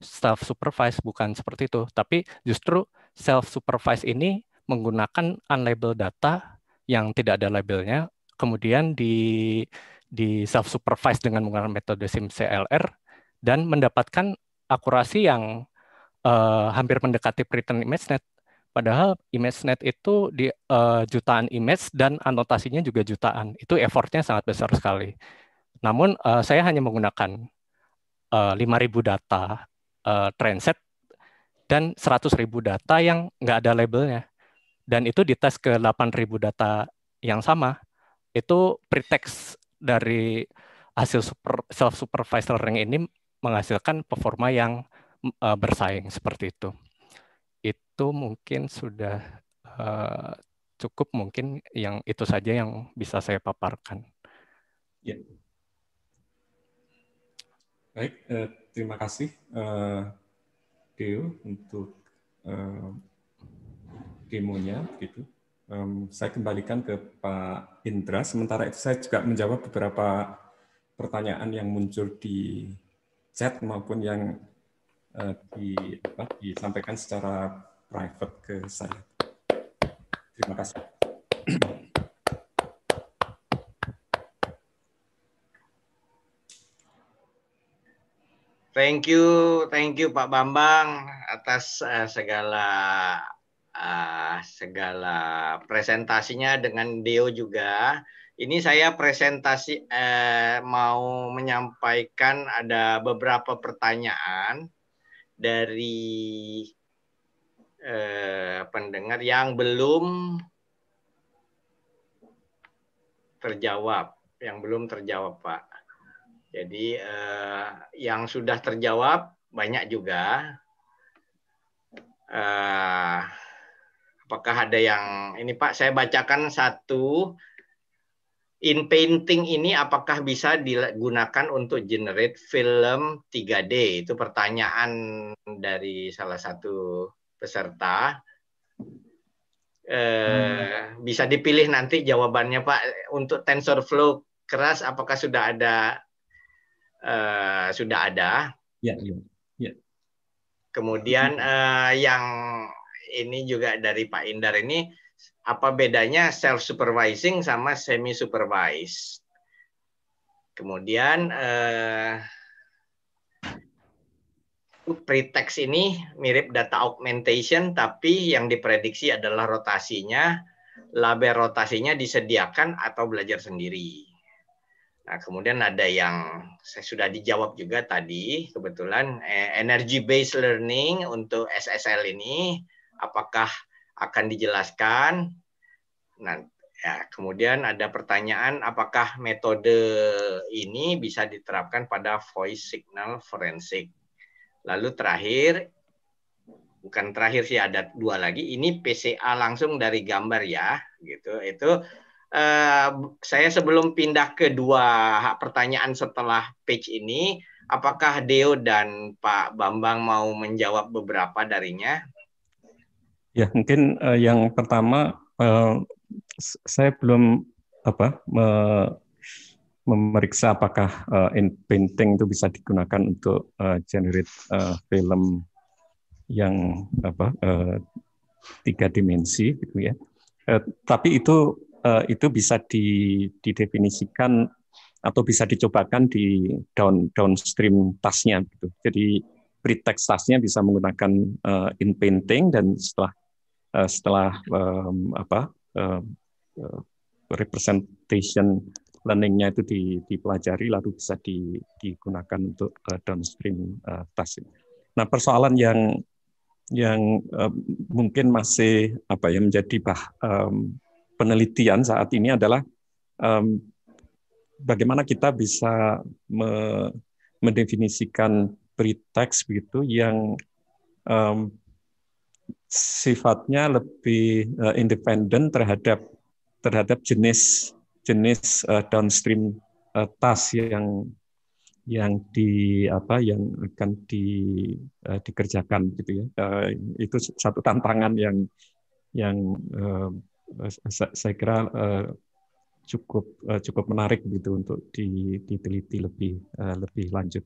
self-supervised, bukan seperti itu. Tapi justru self-supervised ini menggunakan unlabeled data yang tidak ada labelnya, kemudian di self-supervised dengan menggunakan metode SimCLR, dan mendapatkan akurasi yang hampir mendekati pre-train ImageNet. Padahal ImageNet itu di jutaan image dan anotasinya juga jutaan. Itu effortnya sangat besar sekali. Namun saya hanya menggunakan 5.000 data train set dan 100.000 data yang nggak ada labelnya. Dan itu dites ke 8.000 data yang sama. Itu pretext dari hasil self-supervised learning ini menghasilkan performa yang bersaing seperti itu. Itu mungkin sudah cukup, mungkin yang itu saja yang bisa saya paparkan. Ya. Baik, terima kasih Deo untuk demonya. Gitu. Saya kembalikan ke Pak Indra. Sementara itu saya juga menjawab beberapa pertanyaan yang muncul di chat maupun yang disampaikan secara private ke saya. Terima kasih. Thank you Pak Bambang atas segala presentasinya dengan Deo juga. Ini saya presentasi mau menyampaikan ada beberapa pertanyaan dari pendengar yang belum terjawab, Pak. Jadi yang sudah terjawab banyak juga. Apakah ada yang ini Pak? Saya bacakan satu. In painting ini apakah bisa digunakan untuk generate film 3D? Itu pertanyaan dari salah satu peserta. Bisa dipilih nanti jawabannya Pak. Untuk TensorFlow keras apakah sudah ada? Ya. Kemudian yang ini juga dari Pak Indar ini, apa bedanya self-supervising sama semi-supervised? Kemudian pretext ini mirip data augmentation, tapi yang diprediksi adalah rotasinya, label rotasinya disediakan atau belajar sendiri. Nah, kemudian ada yang sudah dijawab juga tadi, kebetulan energy based learning untuk SSL ini apakah akan dijelaskan? Nah, ya, kemudian ada pertanyaan apakah metode ini bisa diterapkan pada voice signal forensik? Lalu terakhir, bukan terakhir sih, ada dua lagi, ini PCA langsung dari gambar ya, gitu. Itu saya sebelum pindah ke dua pertanyaan setelah page ini, apakah Deo dan Pak Bambang mau menjawab beberapa darinya? Ya, mungkin yang pertama saya belum memeriksa apakah in painting itu bisa digunakan untuk generate film yang tiga dimensi, gitu ya. Tapi itu bisa didefinisikan atau bisa dicobakan di downstream task-nya, gitu. Jadi pretext task-nya bisa menggunakan in painting, dan setelah representation learning-nya itu dipelajari lalu bisa digunakan untuk downstream task. Nah, persoalan yang mungkin masih menjadi penelitian saat ini adalah bagaimana kita bisa mendefinisikan pretext begitu yang sifatnya lebih independen terhadap jenis downstream task yang akan dikerjakan, gitu ya. Itu satu tantangan yang saya kira cukup menarik gitu untuk diteliti lebih lanjut.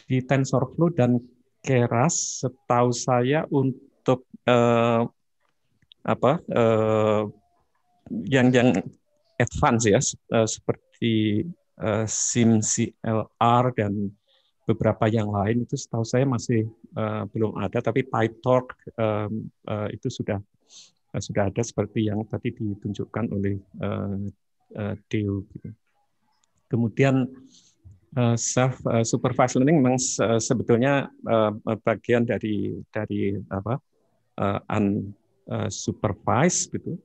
Di TensorFlow dan Keras, setahu saya untuk yang advance ya, seperti SimCLR dan beberapa yang lain, itu setahu saya masih belum ada, tapi PyTorch itu sudah ada seperti yang tadi ditunjukkan oleh Deo. Gitu. Kemudian self supervised learning memang sebetulnya bagian dari unsupervised, gitu.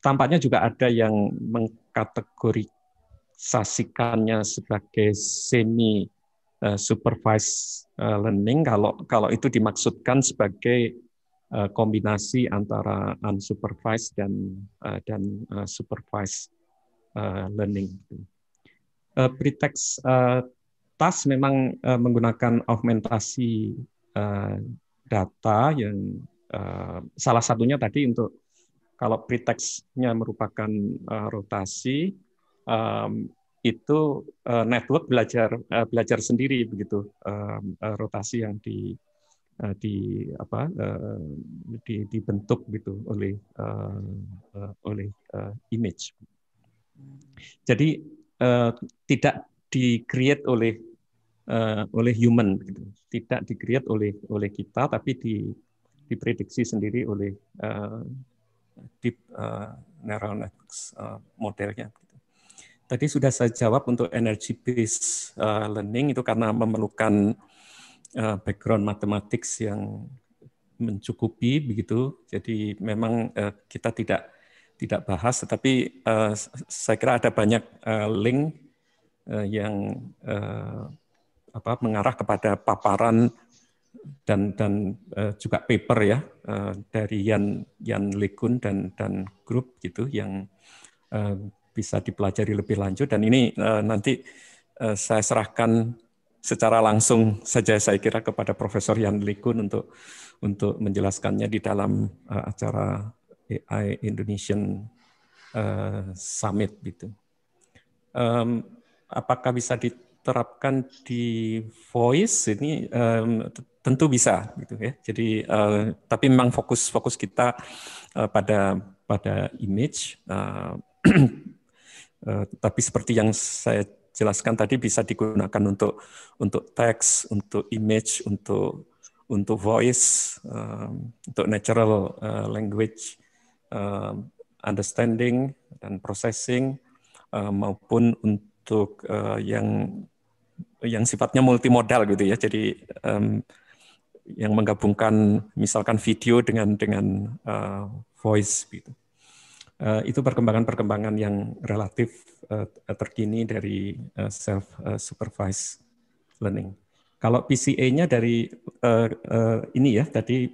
Tampaknya juga ada yang mengkategorisasikannya sebagai semi supervised learning kalau itu dimaksudkan sebagai kombinasi antara unsupervised dan supervised learning. Pretext task memang menggunakan augmentasi data yang salah satunya tadi untuk kalau pretext-nya merupakan rotasi, itu network belajar sendiri begitu rotasi yang dibentuk gitu oleh image. Jadi tidak di-create oleh oleh human, gitu. Tidak di-create oleh kita, tapi diprediksi sendiri oleh deep neural networks modelnya. Tadi sudah saya jawab untuk energy based learning itu karena memerlukan background matematik yang mencukupi begitu. Jadi memang kita tidak bahas, tetapi saya kira ada banyak link yang mengarah kepada paparan dan juga paper ya dari Jan LeCun dan grup gitu yang bisa dipelajari lebih lanjut, dan ini nanti saya serahkan secara langsung saja saya kira kepada Profesor Jan LeCun untuk menjelaskannya di dalam acara AI Indonesian Summit gitu. Apakah bisa diterapkan di voice ini? Tentu bisa gitu ya. Jadi tapi memang fokus kita pada image. Tapi seperti yang saya jelaskan tadi bisa digunakan untuk teks, untuk image, untuk voice, untuk natural language understanding dan processing, maupun untuk yang sifatnya multimodal gitu ya. Jadi yang menggabungkan misalkan video dengan voice gitu. Itu perkembangan yang relatif terkini dari self-supervised learning. Kalau PCA-nya dari ini ya, tadi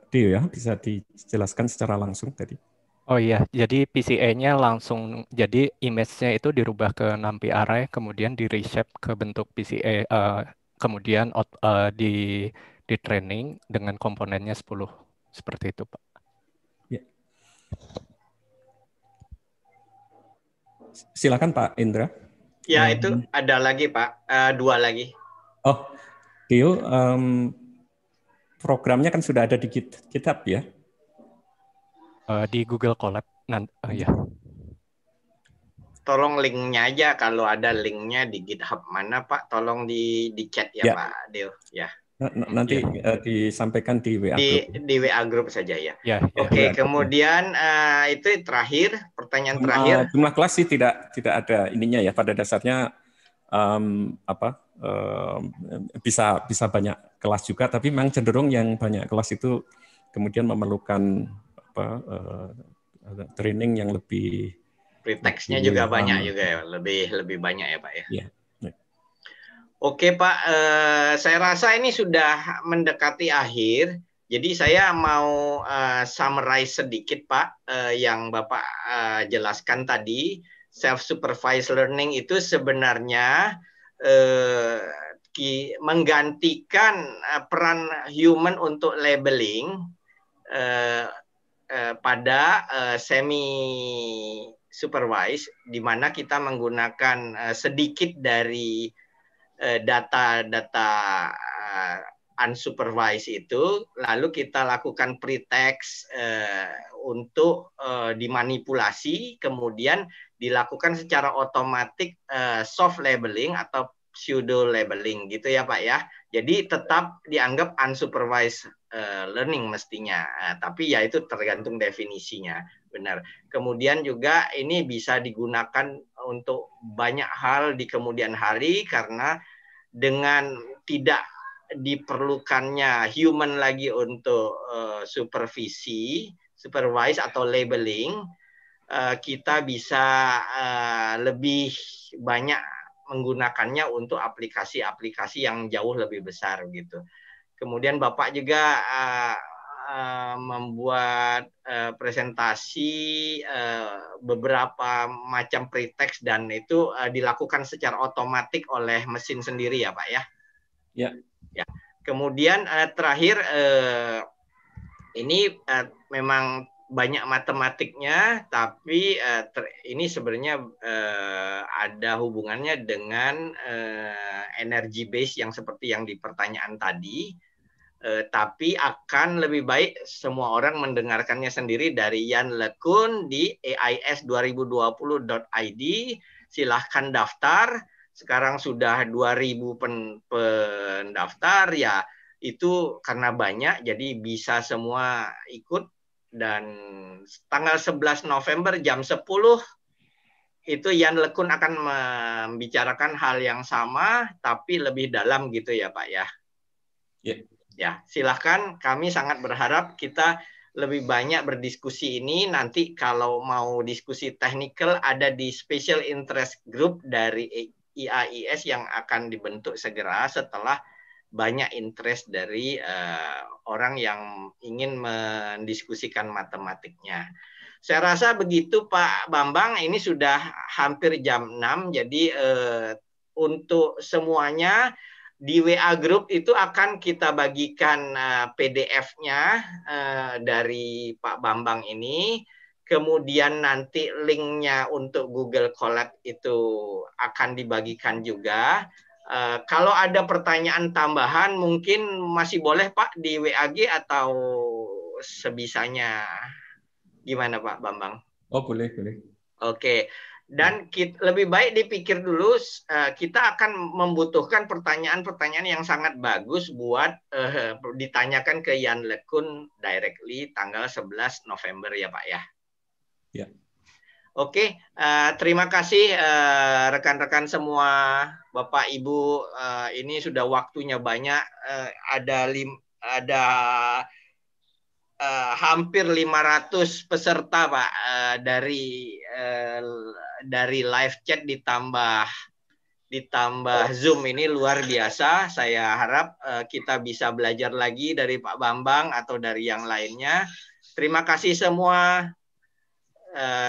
Deo ya, bisa dijelaskan secara langsung tadi. Oh iya, jadi PCA-nya langsung, jadi image-nya itu dirubah ke NumPy array, kemudian di reshape ke bentuk PCA, kemudian di training dengan komponennya 10, seperti itu Pak. Ya. Silakan Pak Indra. Ya, itu ada lagi Pak, 2 lagi. Oh, Deo, programnya kan sudah ada di GitHub ya? Di Google Colab, ya. Tolong linknya aja, kalau ada linknya di GitHub mana Pak, tolong di chat ya, Pak Deo. Ya. Nanti disampaikan di WA Group. Di WA Group saja ya. Oke, kemudian itu terakhir, pertanyaan terakhir. Jumlah kelas sih tidak ada ininya ya, pada dasarnya bisa banyak kelas juga, tapi memang cenderung yang banyak kelas itu kemudian memerlukan training yang lebih, pretext-nya juga banyak juga ya, lebih banyak ya Pak ya. Yeah. Oke Pak, saya rasa ini sudah mendekati akhir, jadi saya mau summarize sedikit Pak, yang Bapak jelaskan tadi. Self-supervised learning itu sebenarnya menggantikan peran human untuk labeling pada semi supervised, di mana kita menggunakan sedikit dari data-data unsupervised itu, lalu kita lakukan pretext untuk dimanipulasi, kemudian dilakukan secara otomatis soft labeling atau pseudo labeling gitu ya Pak ya. Jadi tetap dianggap unsupervised learning mestinya, tapi ya itu tergantung definisinya, benar. Kemudian juga ini bisa digunakan untuk banyak hal di kemudian hari, karena dengan tidak diperlukannya human lagi untuk supervise atau labeling, kita bisa lebih banyak menggunakannya untuk aplikasi-aplikasi yang jauh lebih besar gitu. Kemudian Bapak juga membuat presentasi beberapa macam pretext, dan itu dilakukan secara otomatis oleh mesin sendiri ya Pak ya. Ya. Ya. Kemudian terakhir ini memang banyak matematiknya, tapi ini sebenarnya ada hubungannya dengan energy base yang seperti yang di pertanyaan tadi. Tapi akan lebih baik semua orang mendengarkannya sendiri dari Jan LeCun di ais2020.id. Silahkan daftar. sekarang sudah 2.000 pendaftar ya, itu karena banyak jadi bisa semua ikut. Dan tanggal 11 November jam 10 itu Yan LeCun akan membicarakan hal yang sama tapi lebih dalam gitu ya Pak ya. Ya, silahkan, kami sangat berharap kita lebih banyak berdiskusi ini. Nanti kalau mau diskusi technical ada di Special Interest Group dari IAIS yang akan dibentuk segera setelah banyak interest dari orang yang ingin mendiskusikan matematiknya. Saya rasa begitu Pak Bambang, ini sudah hampir jam 6, jadi untuk semuanya di WA Group itu akan kita bagikan PDF-nya dari Pak Bambang ini. Kemudian nanti linknya untuk Google Colab itu akan dibagikan juga. Kalau ada pertanyaan tambahan mungkin masih boleh Pak di WAG atau sebisanya. Gimana Pak Bambang? Oh boleh. Oke. Dan lebih baik dipikir dulu, kita akan membutuhkan pertanyaan-pertanyaan yang sangat bagus buat ditanyakan ke Yan LeCun directly tanggal 11 November ya Pak ya. Ya. Oke, terima kasih rekan-rekan semua, Bapak Ibu, ini sudah waktunya banyak, ada hampir 500 peserta Pak, dari live chat ditambah Zoom, ini luar biasa. Saya harap kita bisa belajar lagi dari Pak Bambang atau dari yang lainnya. Terima kasih semua.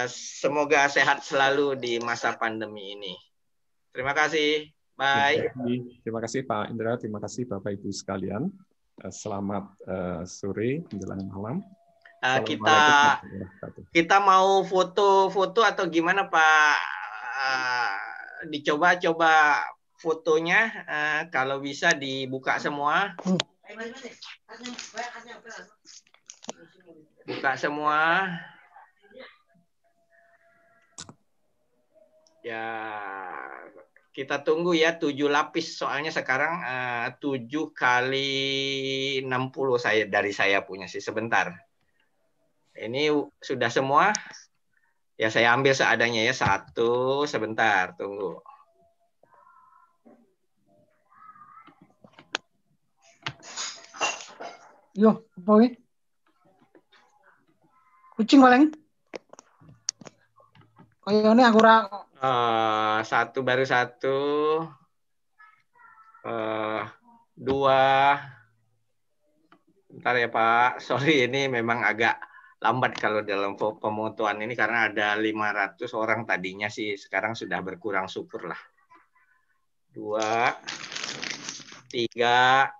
Semoga sehat selalu di masa pandemi ini. Terima kasih. Bye. Terima kasih Pak Indra, terima kasih Bapak Ibu sekalian. Selamat sore menjelang malam. Kita mau foto-foto atau gimana Pak? Dicoba-coba fotonya, kalau bisa dibuka semua. Buka semua. Ya, kita tunggu ya 7 lapis, soalnya sekarang 7 kali 60 dari saya punya sih, sebentar. Ini sudah semua? Ya saya ambil seadanya ya, 1, sebentar, tunggu. Yo, apa ini? Kucing paling? Kayak ini aku baru 1, 2. Bentar ya Pak, sorry ini memang agak lambat kalau dalam pemotoan ini karena ada 500 orang tadinya sih, sekarang sudah berkurang, syukurlah. 2, 3.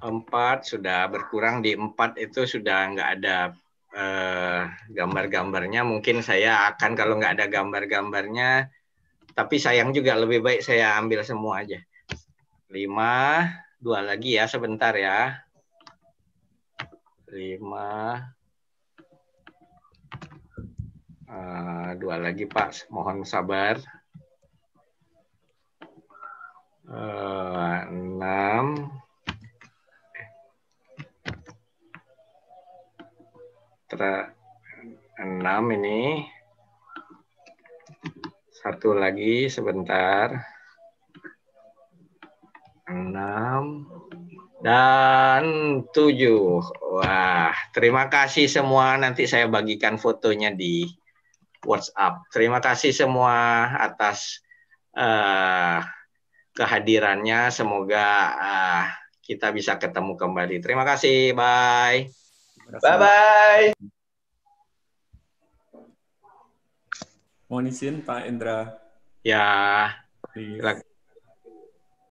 Empat sudah berkurang, di 4 itu sudah nggak ada gambar-gambarnya. Mungkin saya akan kalau nggak ada gambar-gambarnya, tapi sayang juga, lebih baik saya ambil semua aja. 5, 2 lagi ya, sebentar ya. 5, 2 lagi Pak, mohon sabar. 6. 6 ini. 1 lagi sebentar. 6 dan 7. Wah, terima kasih semua. Nanti saya bagikan fotonya di WhatsApp. Terima kasih semua atas kehadirannya. Semoga kita bisa ketemu kembali. Terima kasih. Bye. Bye-bye. Mohon izin Pak Indra. Ya.